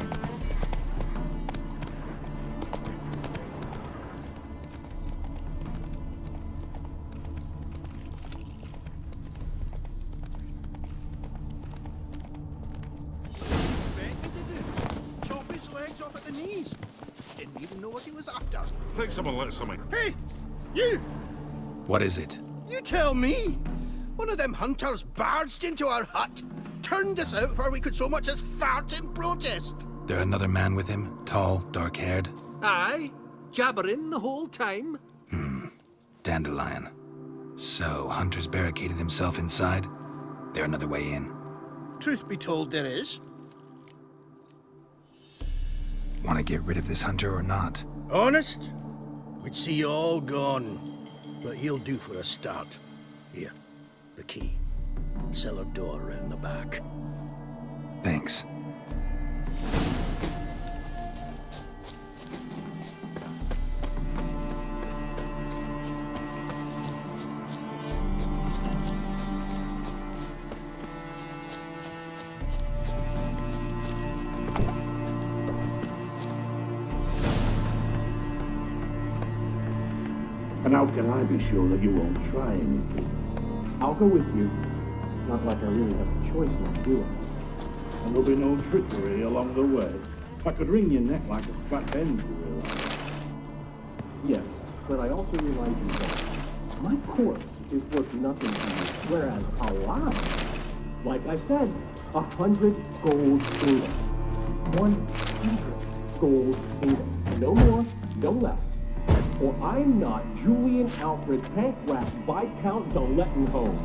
Chop his legs off at the knees. Didn't even know what he was after. Think someone let something. Hey! You! What is it? You tell me! One of them hunters barged into our hut, turned us out before we could so much as fart in protest. There another man with him? Tall, dark-haired? Aye, jabbering the whole time. Dandelion. So, Hunter's barricaded himself inside? There another way in? Truth be told, there is. Want to get rid of this hunter or not? Honest? We'd see you all gone. But he'll do for a start. Here, the key. Cellar door round the back. Thanks. And how can I be sure that you won't try anything? I'll go with you. Not like I really have a choice not doing it. And there'll be no trickery along the way. I could wring your neck like a fat hen, you realize. Yes, but I also realize you don't. My corpse is worth nothing to you, whereas alive, like I said, 100 gold ingots. 100 gold ingots. No more, no less. Or I'm not Julian Alfred Pankras Viscount de Lettenhove.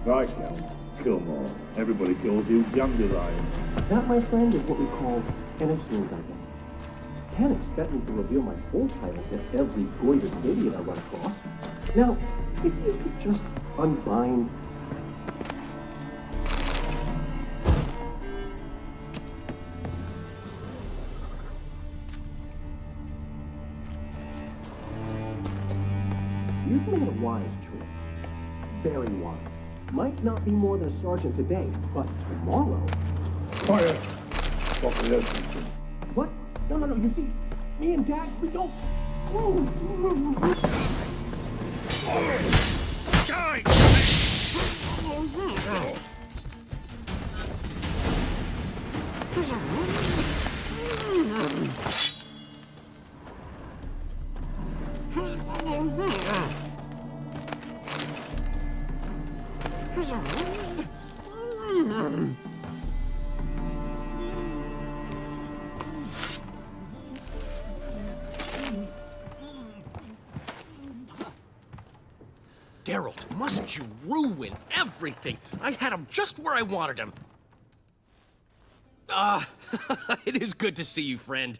Viscount? Kill more. Everybody kills you, dandelion. That, my friend, is what we call an assumed identity. Can't expect me to reveal my full title to every goited idiot I run across. Now, if you could just unbind... You've made a wise choice. Very wise. Might not be more than a sergeant today, but tomorrow... Quiet! What? No, you see, me and Dax, we don't... Geralt, must you ruin everything? I had him just where I wanted him. It is good to see you, friend.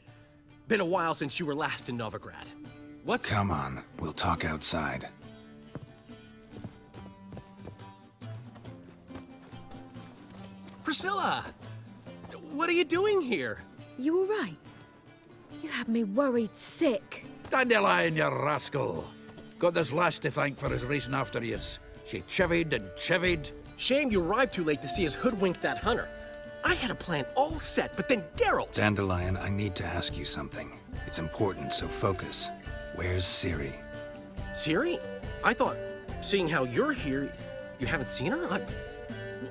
Been a while since you were last in Novigrad. What's... Come on, we'll talk outside. Priscilla! What are you doing here? You all right? You had me worried sick. Dandelion, you rascal. Got this lass to thank for his racing after yous. She chivied and chivied. Shame you arrived too late to see us hoodwink that hunter. I had a plan all set, but then Geralt... Dandelion, I need to ask you something. It's important, so focus. Where's Ciri? Ciri? I thought, seeing how you're here, you haven't seen her?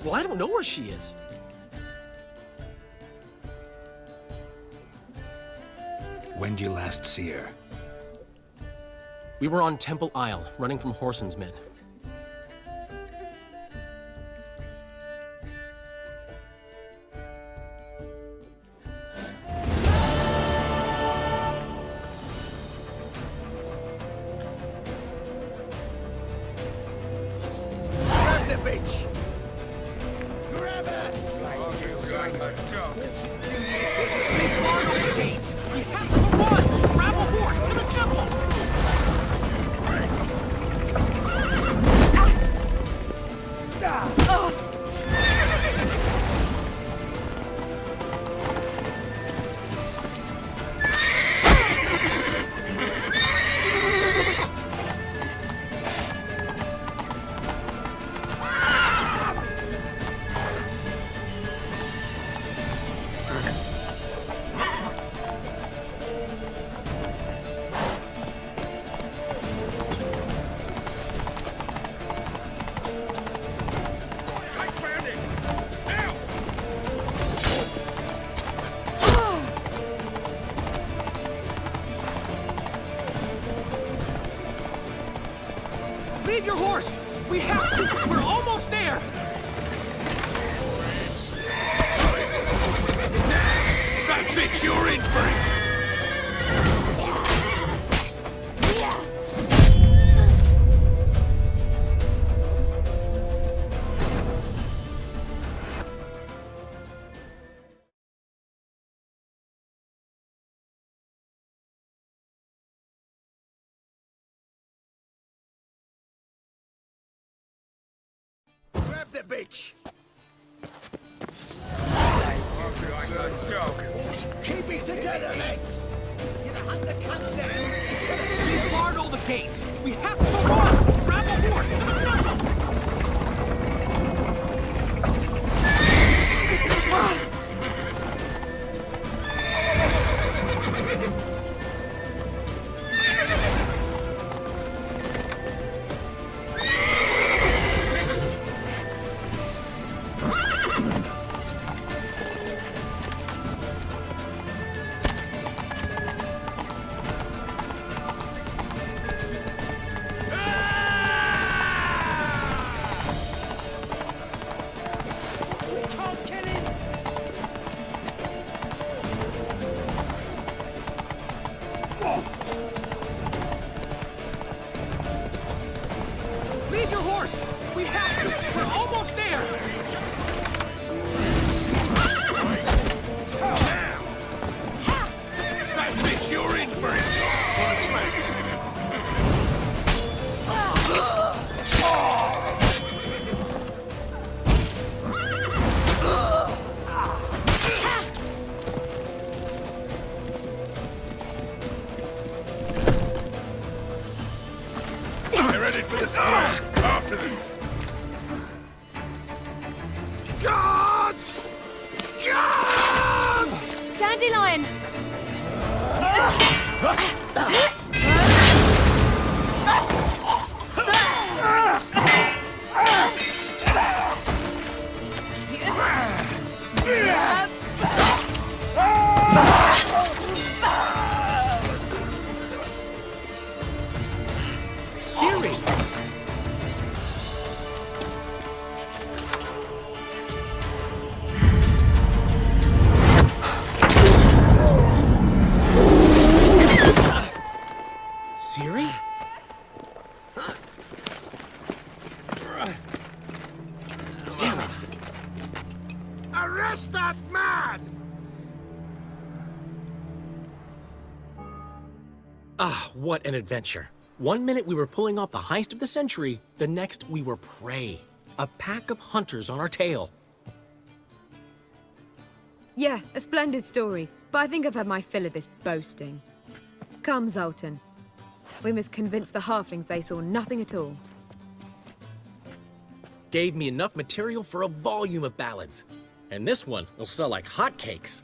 Well, I don't know where she is. When'd you last see her? We were on Temple Isle, running from Whoreson's men. Grab the bitch! Grab us! Big barn on the gates! We have to run! Grab a horse to the temple! Leave your horse! We have to! We're almost there! That's it, you're in for it! Grab the bitch! Keep it together, mates! You're hunt the cunt down! We've barred all the gates! We have to run! Grab a horse to the temple! Leave your horse! We have to! We're almost there! That's it, you're in for it! For the smack! They're ready for the storm! After them! Guards! Guards! Dandelion! Ciri! Ciri? Damn it! Arrest that man! Ah, what an adventure. One minute we were pulling off the heist of the century, the next we were prey. A pack of hunters on our tail. Yeah, a splendid story, but I think I've had my fill of this boasting. Come, Zoltan. We must convince the halflings they saw nothing at all. Gave me enough material for a volume of ballads. And this one will sell like hotcakes.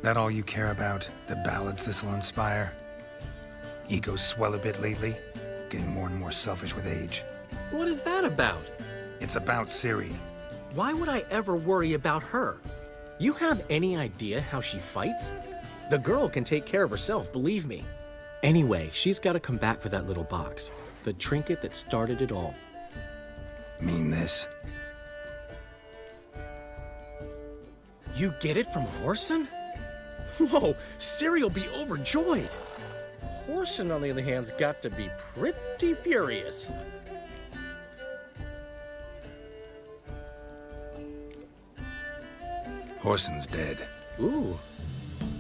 That all you care about? The ballads this'll inspire? Egos swell a bit lately? Getting more and more selfish with age. What is that about? It's about Ciri. Why would I ever worry about her? You have any idea how she fights? The girl can take care of herself, believe me. Anyway, she's got to come back for that little box. The trinket that started it all. Mean this? You get it from Whoreson? Whoa, Ciri will be overjoyed. Whoreson, on the other hand, has got to be pretty furious. Whoreson's dead. Ooh,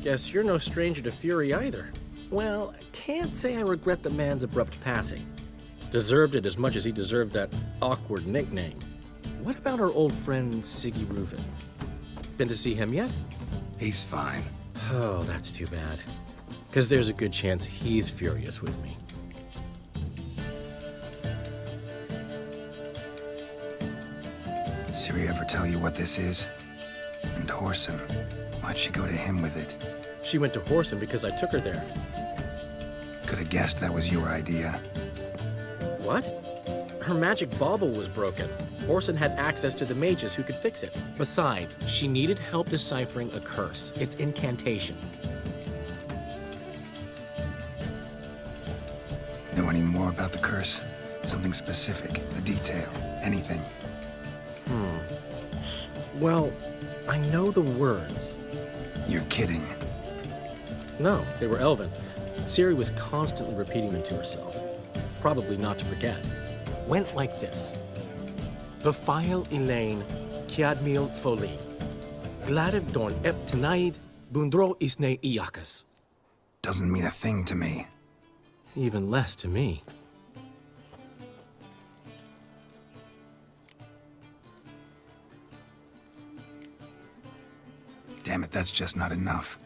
guess you're no stranger to fury either. Well, I can't say I regret the man's abrupt passing. Deserved it as much as he deserved that awkward nickname. What about our old friend Siggy Reuven? Been to see him yet? He's fine. Oh, that's too bad. Because there's a good chance he's furious with me. Ciri ever tell you what this is? And Whoreson, why'd she go to him with it? She went to Whoreson because I took her there. Could have guessed that was your idea. What? Her magic bauble was broken. Whoreson had access to the mages who could fix it. Besides, she needed help deciphering a curse. It's incantation. Know any more about the curse? Something specific, a detail, anything? Well, I know the words. You're kidding. No, they were Elven. Ciri was constantly repeating them to herself. Probably not to forget. Went like this. Vafile Elaine, Kiadmil Foli. Gladev Dorn Ep Tenaid, Bundro Isne Iakas. Doesn't mean a thing to me. Even less to me. Damn it, that's just not enough.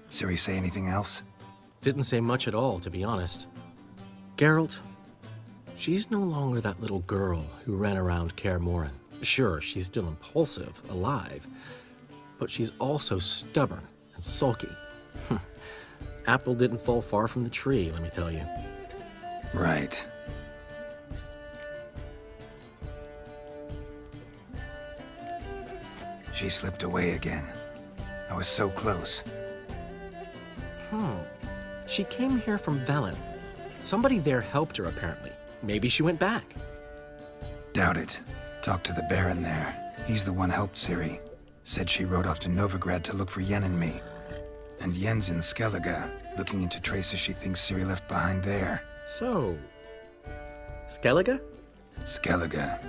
Ciri say anything else? Didn't say much at all, to be honest. Geralt, she's no longer that little girl who ran around Kaer Morhen. Sure, she's still impulsive, alive, but she's also stubborn and sulky. Apple didn't fall far from the tree, let me tell you. Right. She slipped away again. I was so close. She came here from Velen. Somebody there helped her, apparently. Maybe she went back. Doubt it. Talked to the Baron there. He's the one helped Ciri. Said she rode off to Novigrad to look for Yen and me. And Yen's in Skellige, looking into traces she thinks Ciri left behind there. So, Skellige? Skellige.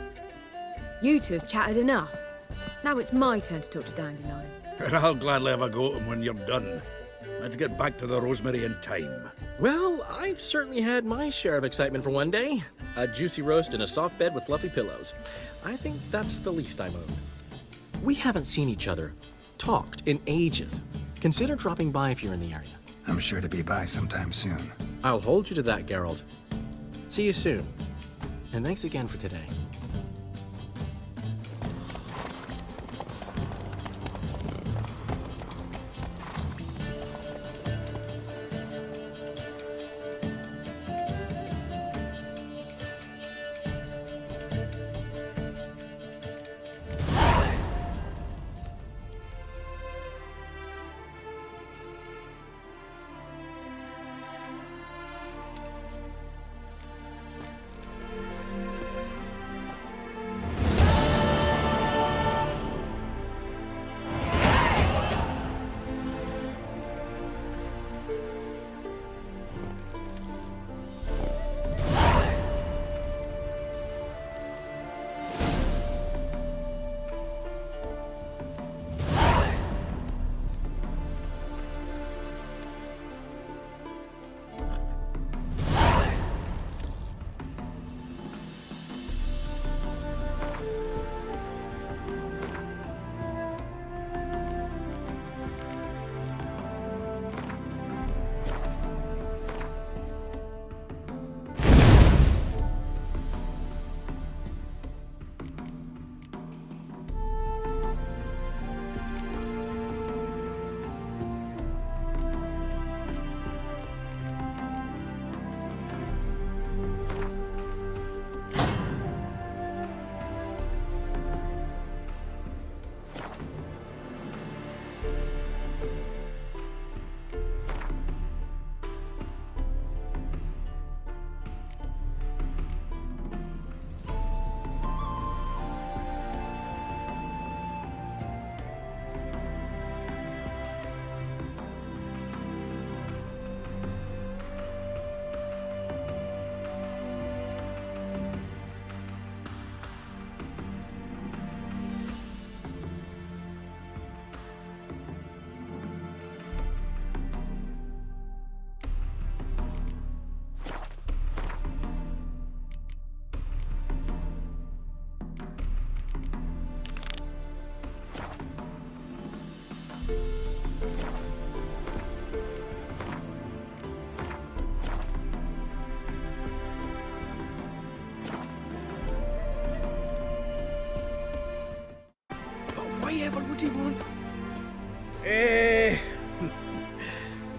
You two have chatted enough. Now it's my turn to talk to Dandelion. And I'll gladly have a go at him when you're done. Let's get back to the Rosemary in time. Well, I've certainly had my share of excitement for one day. A juicy roast in a soft bed with fluffy pillows. I think that's the least I'm owed. We haven't seen each other, talked, in ages. Consider dropping by if you're in the area. I'm sure to be by sometime soon. I'll hold you to that, Geralt. See you soon. And thanks again for today. Whatever would he want?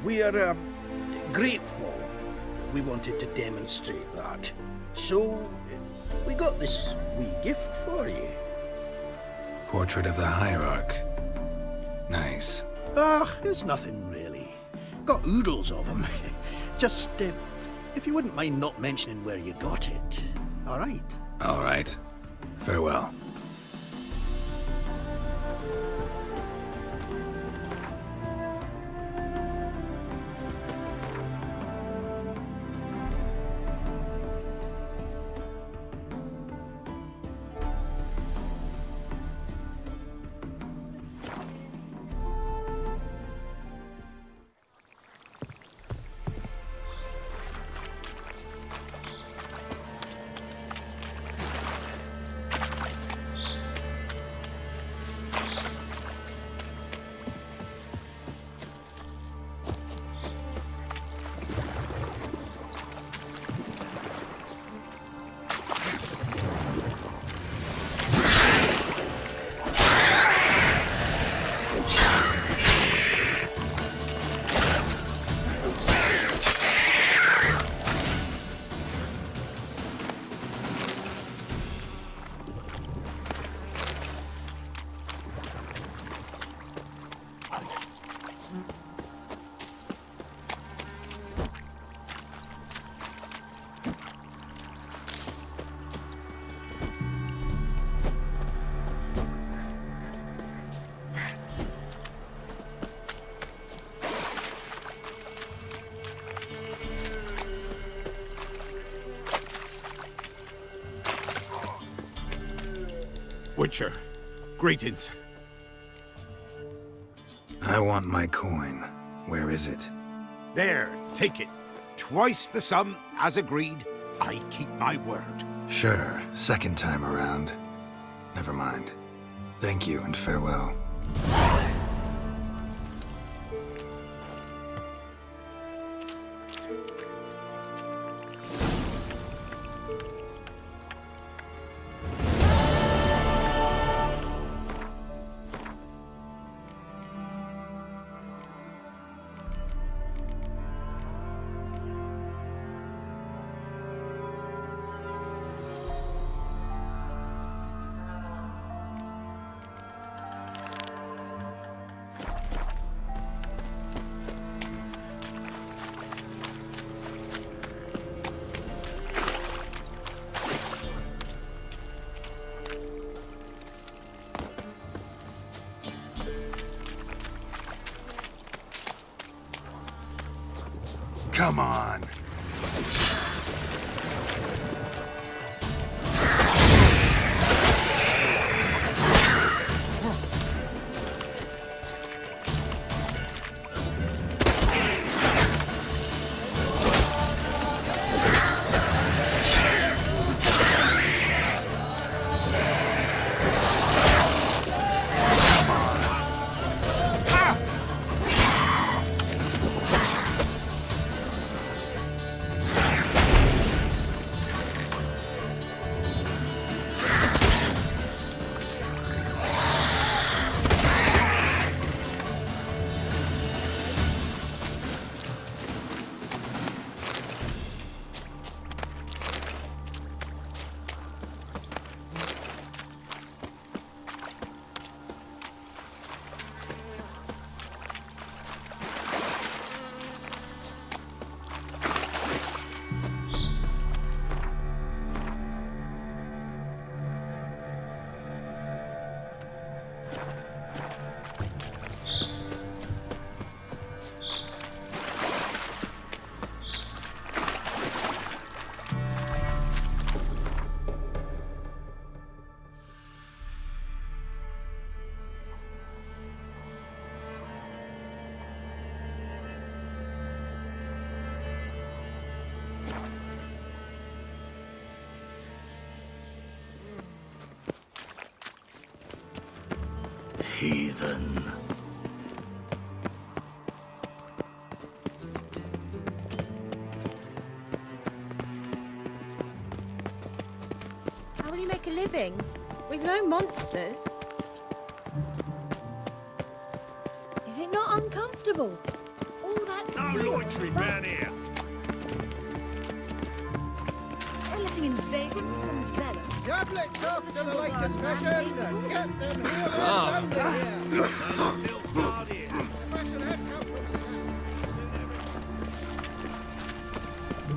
We are grateful. We wanted to demonstrate that. So, we got this wee gift for you. Portrait of the hierarch. Nice. It's nothing really. Got oodles of them. Just, if you wouldn't mind not mentioning where you got it. All right? All right. Farewell. Witcher, greetings. I want my coin. Where is it? There, take it. Twice the sum, as agreed. I keep my word. Sure, second time around. Never mind. Thank you and farewell. Come on. Heathen. How will you make a living? We've no monsters. it not uncomfortable? All that No steel. loitering round here. They're letting in vagrants from Velen. Goblets after the latest fashion! Get them here! Ah. Nilfgaardian.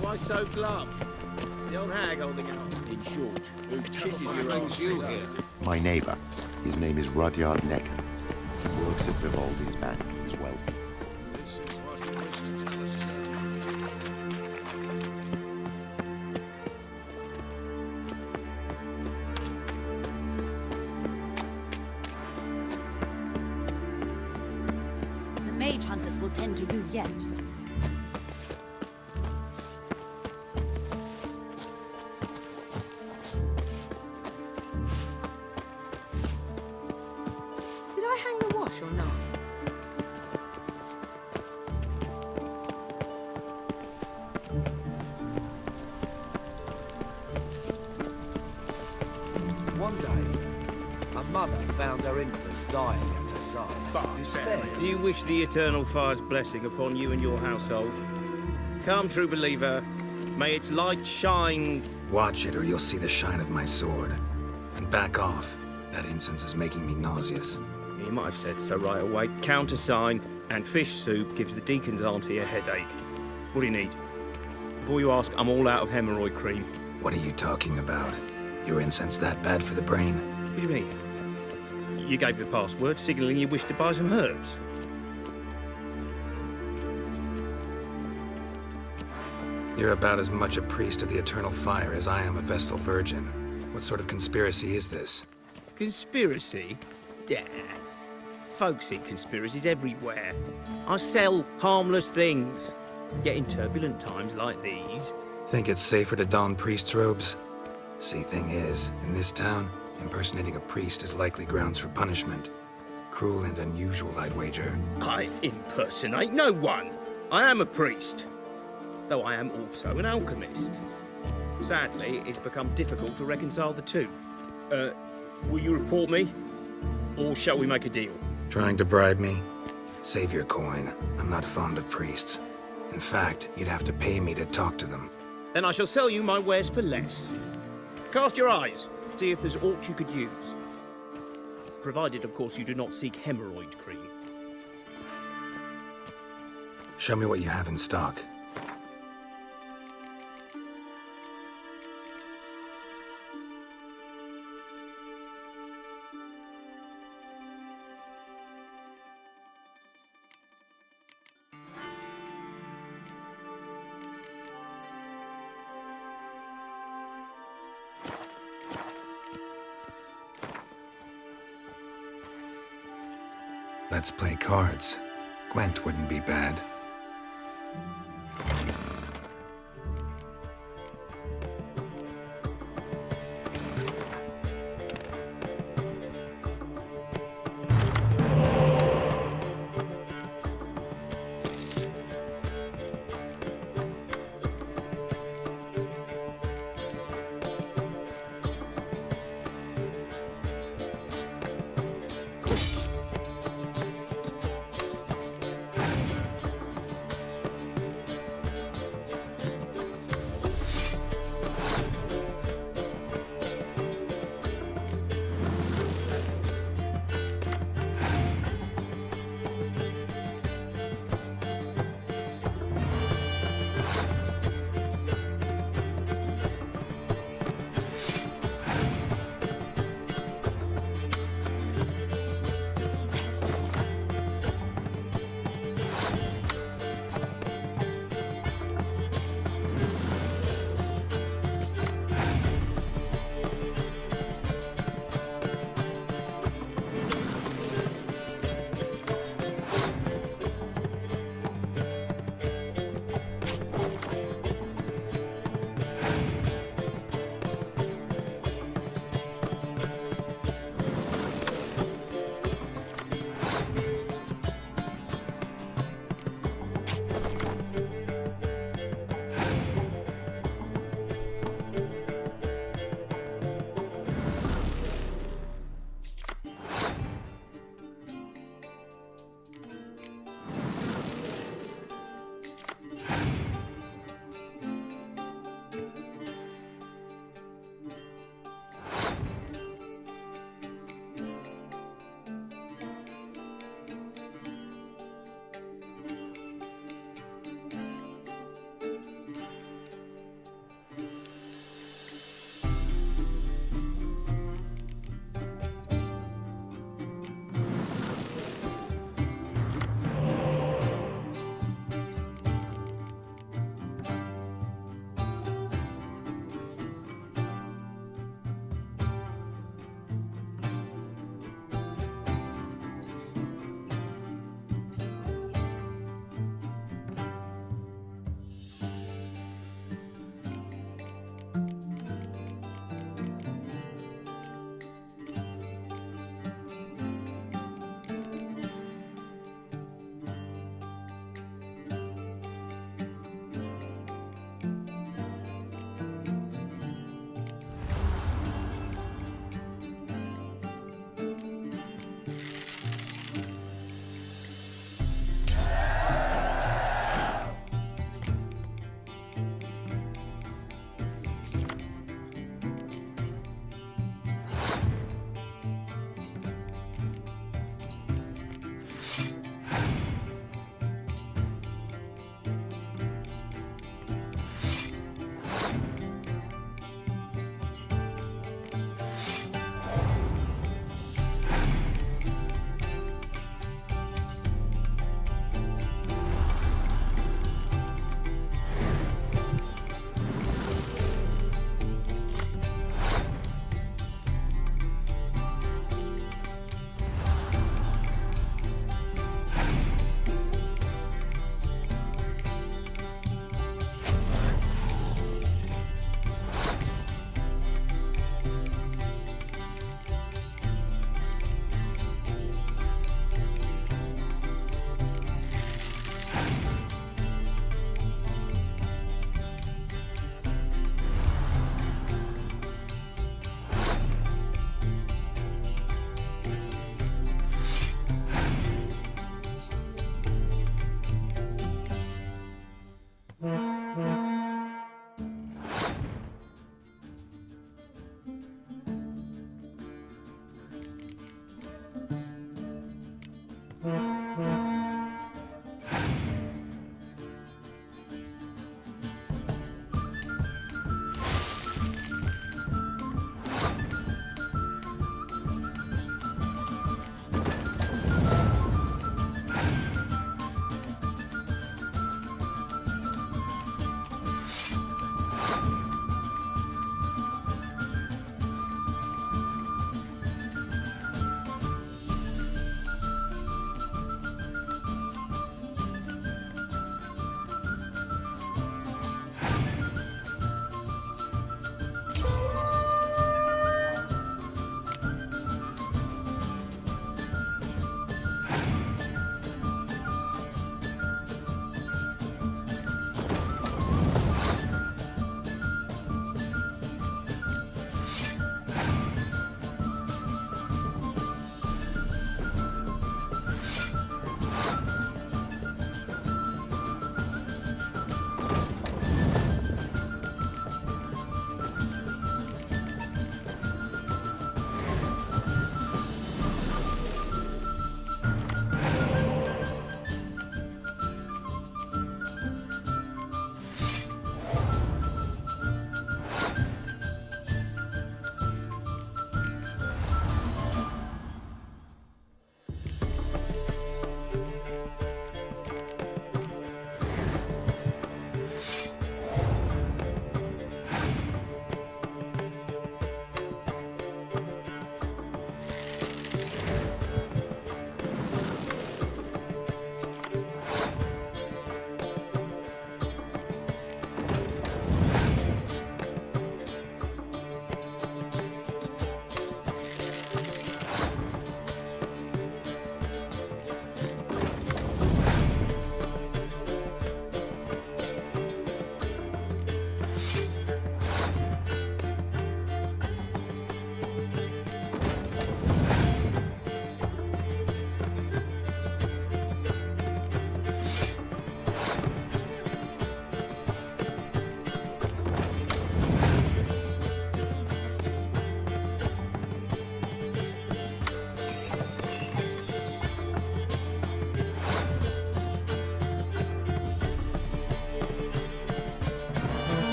Why so glum? The old hag holding out. In short, who kisses your ass? My neighbor. His name is Rudyard Necker. He works at Vivaldi's bank as well. This is what you wish to tell us, sir. The mage hunters will tend to you yet. Did I hang the wash or not? One day, a mother found her infant dying at her side. Despair. Do you wish the eternal fire's blessing upon you and your household? Come, true believer. May its light shine. Watch it or you'll see the shine of my sword. And back off. That incense is making me nauseous. You might have said so right away. Countersign and fish soup gives the deacon's auntie a headache. What do you need? Before you ask, I'm all out of hemorrhoid cream. What are you talking about? Your incense that bad for the brain? What do you mean? You gave the password, signalling you wished to buy some herbs. You're about as much a priest of the eternal fire as I am a Vestal Virgin. What sort of conspiracy is this? Conspiracy? Damn. Folks see conspiracies everywhere. I sell harmless things. Yet in turbulent times like these... Think it's safer to don priest's robes? See, thing is, in this town, impersonating a priest is likely grounds for punishment. Cruel and unusual, I'd wager. I impersonate no one. I am a priest. Though I am also an alchemist. Sadly, it's become difficult to reconcile the two. Will you report me? Or shall we make a deal? Trying to bribe me? Save your coin. I'm not fond of priests. In fact, you'd have to pay me to talk to them. Then I shall sell you my wares for less. Cast your eyes. See if there's aught you could use. Provided, of course, you do not seek hemorrhoid cream. Show me what you have in stock. Let's play cards. Gwent wouldn't be bad.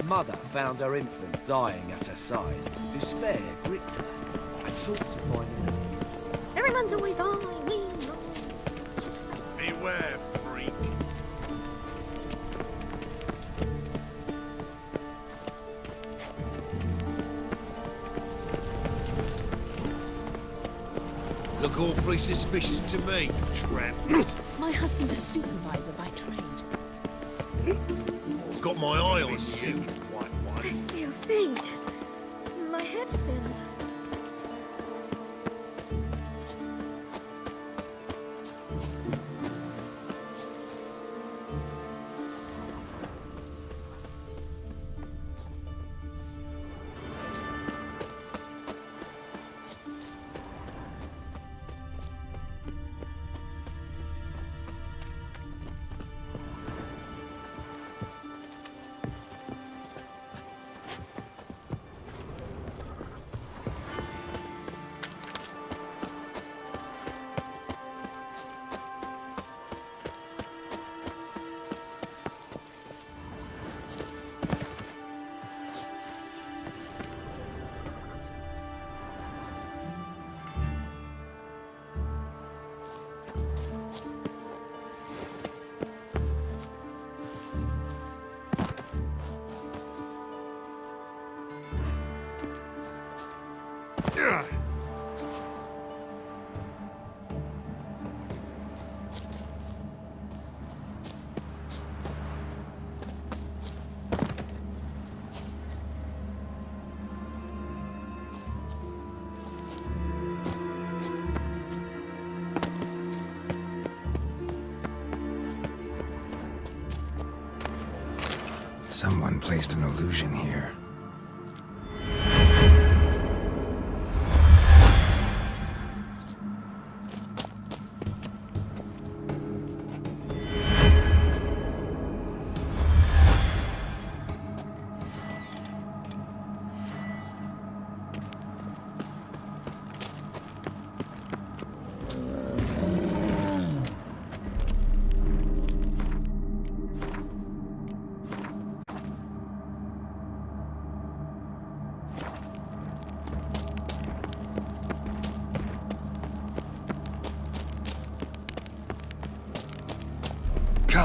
Mother found her infant dying at her side. Despair gripped her. I'd sought to find him. Everyone's always on me. Beware, freak. Look awfully suspicious to me, tramp. My husband's a supervisor by trade. I've got my eye on you. I feel faint. My head spins. Someone placed an illusion here.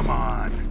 Come on.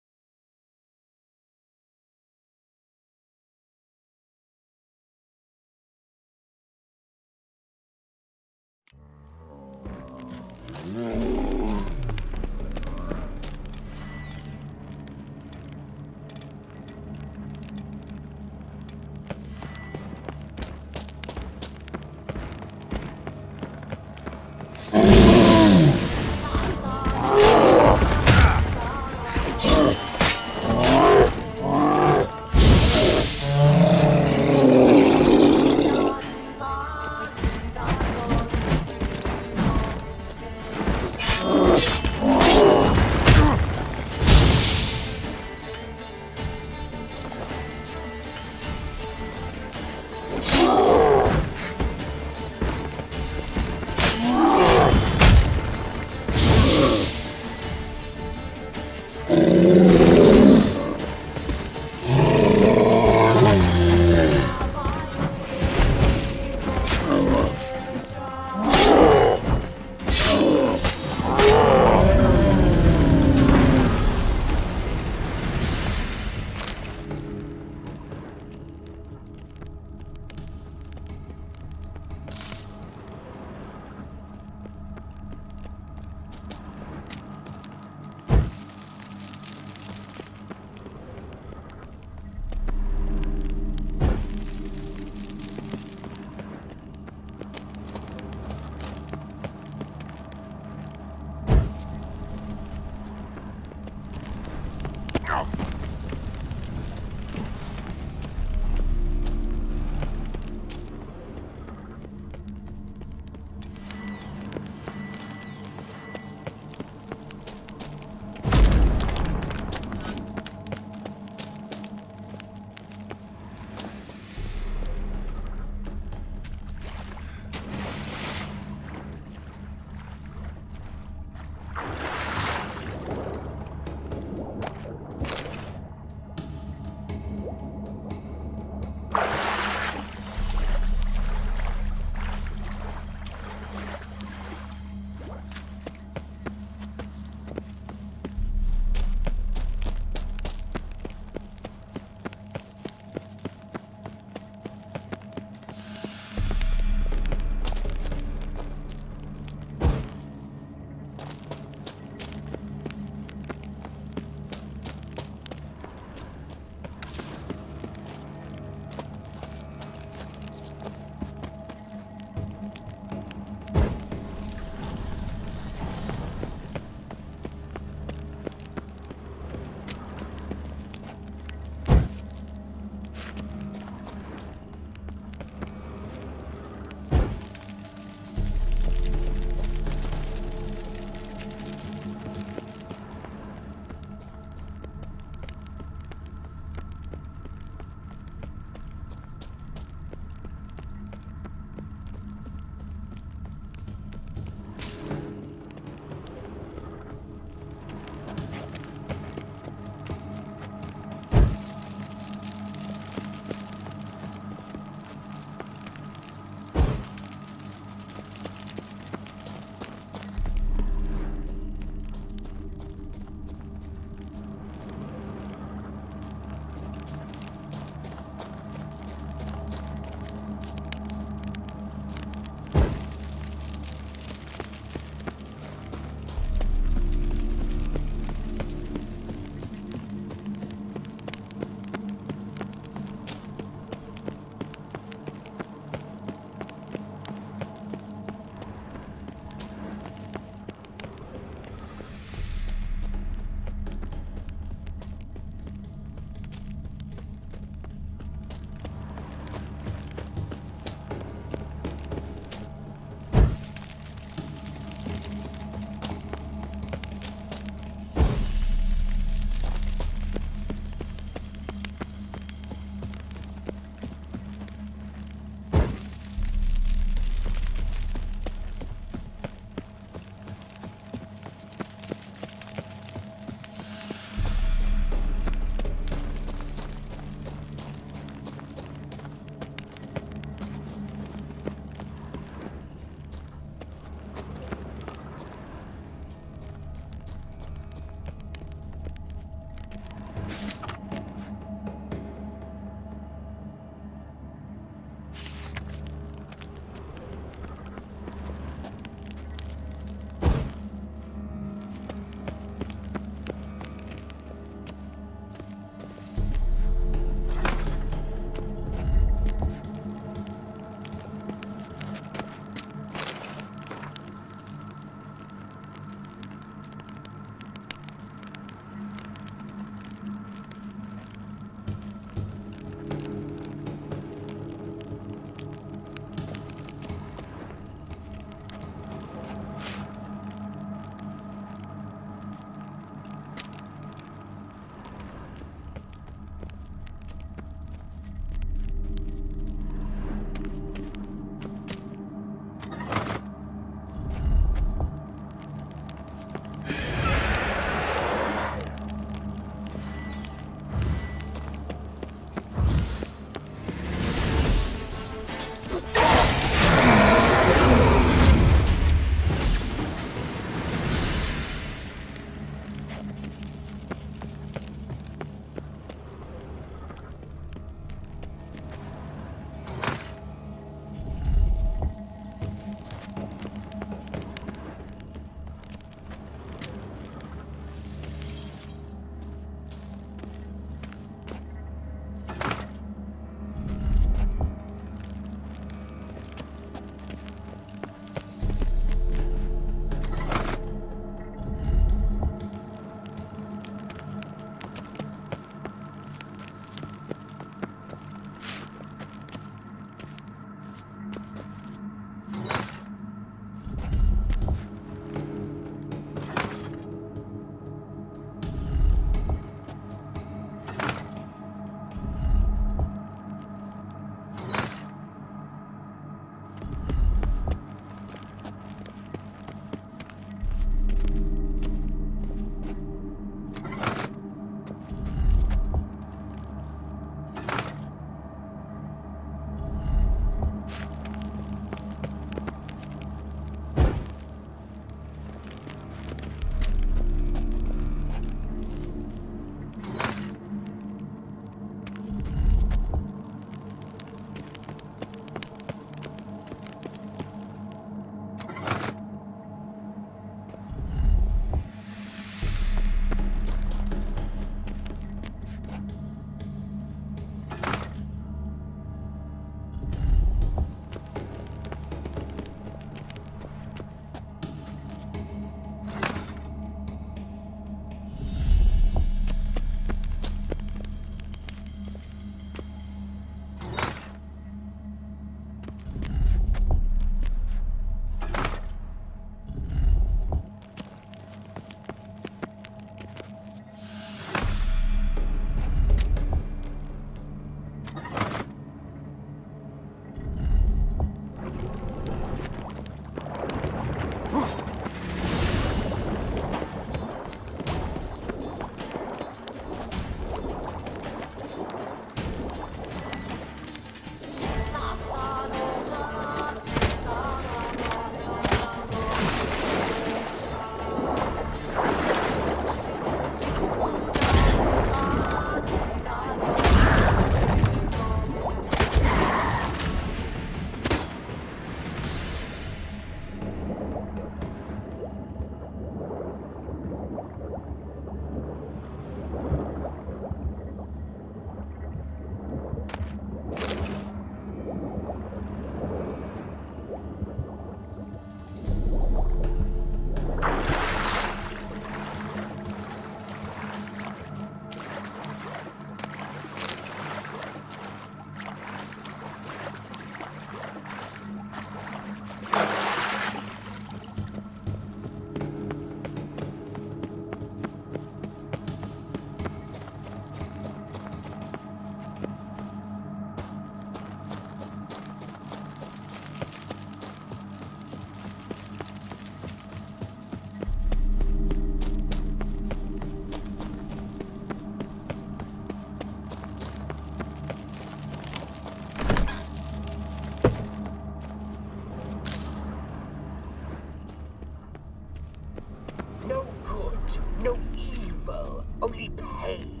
no evil, only pain.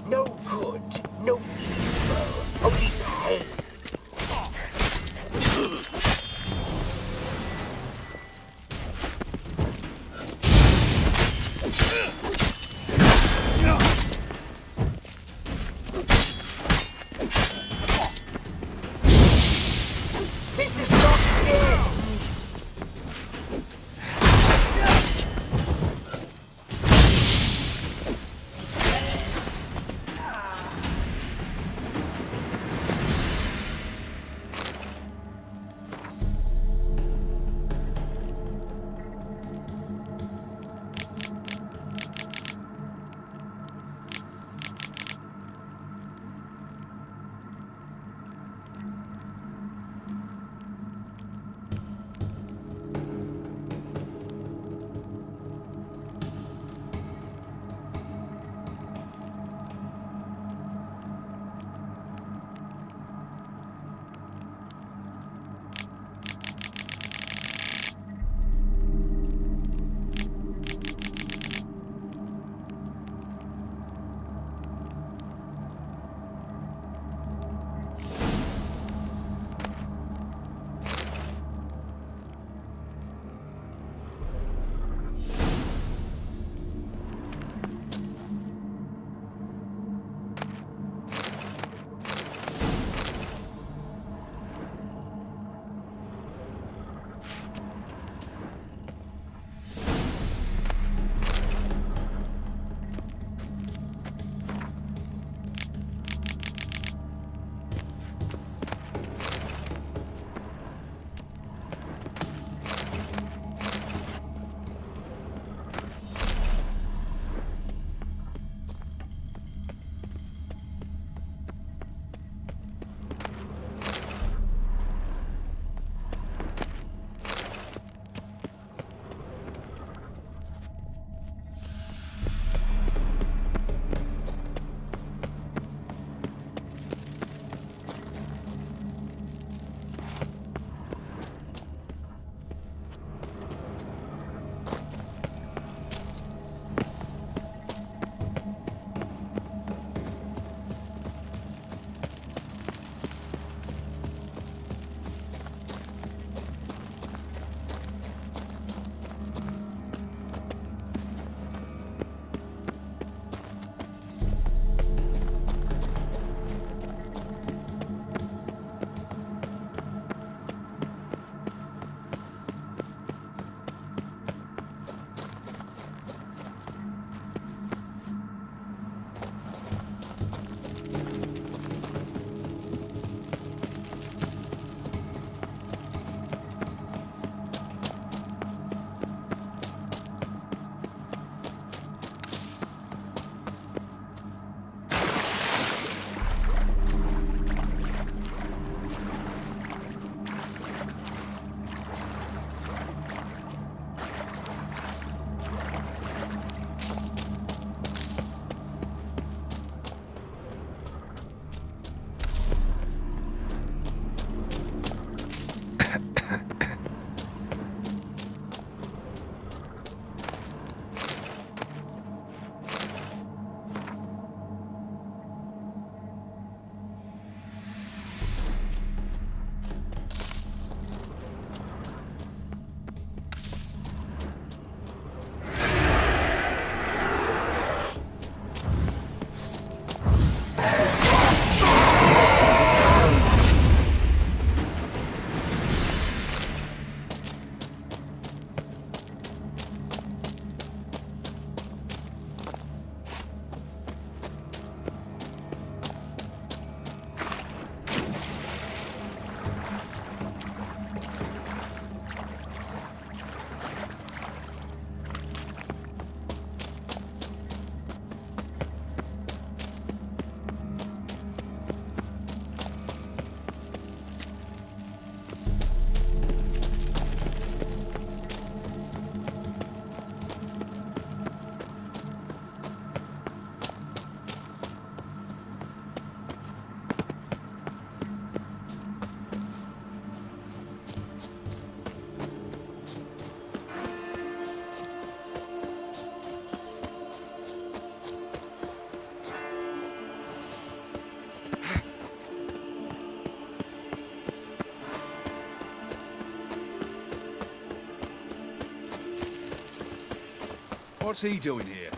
No good, no evil, only pain. This is not good. What's he doing here?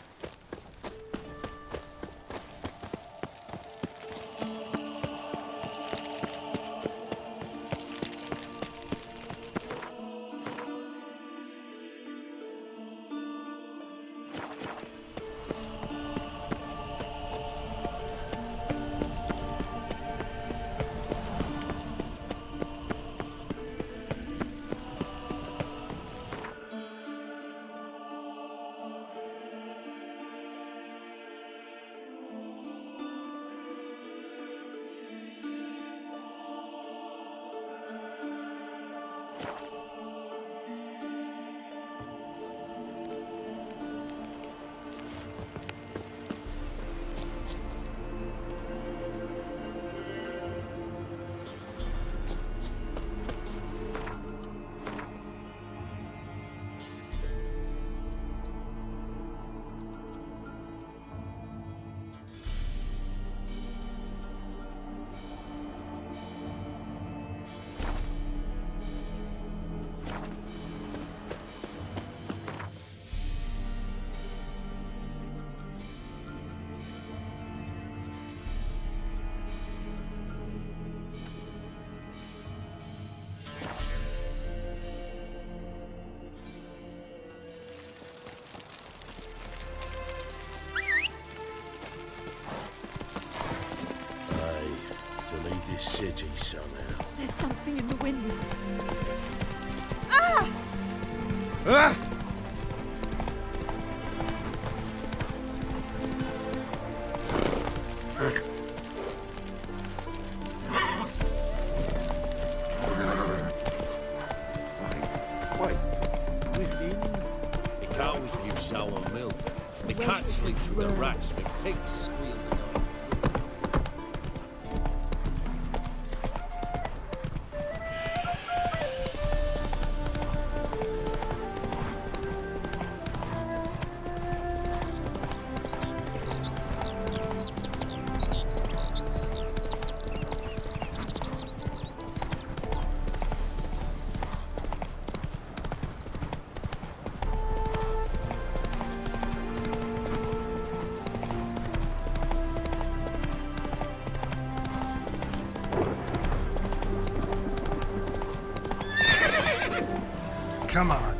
City somehow. There's something in the wind. Ah! Ah! Wait. Within? The cows give sour milk. The cat sleeps with the rats. The pigs squeal the night. Come on.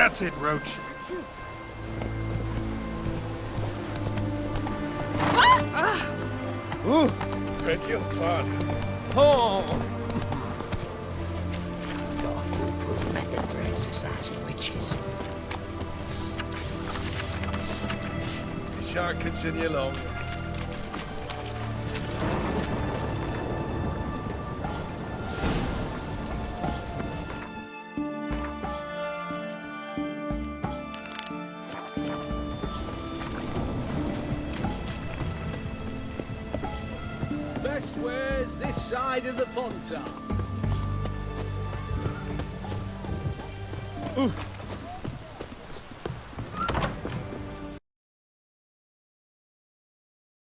That's it, Roach. Ooh, beg your pardon. Oh! Got a foolproof method for exercising witches. Shan't continue long. Best wares this side of the Pontar. Ooh.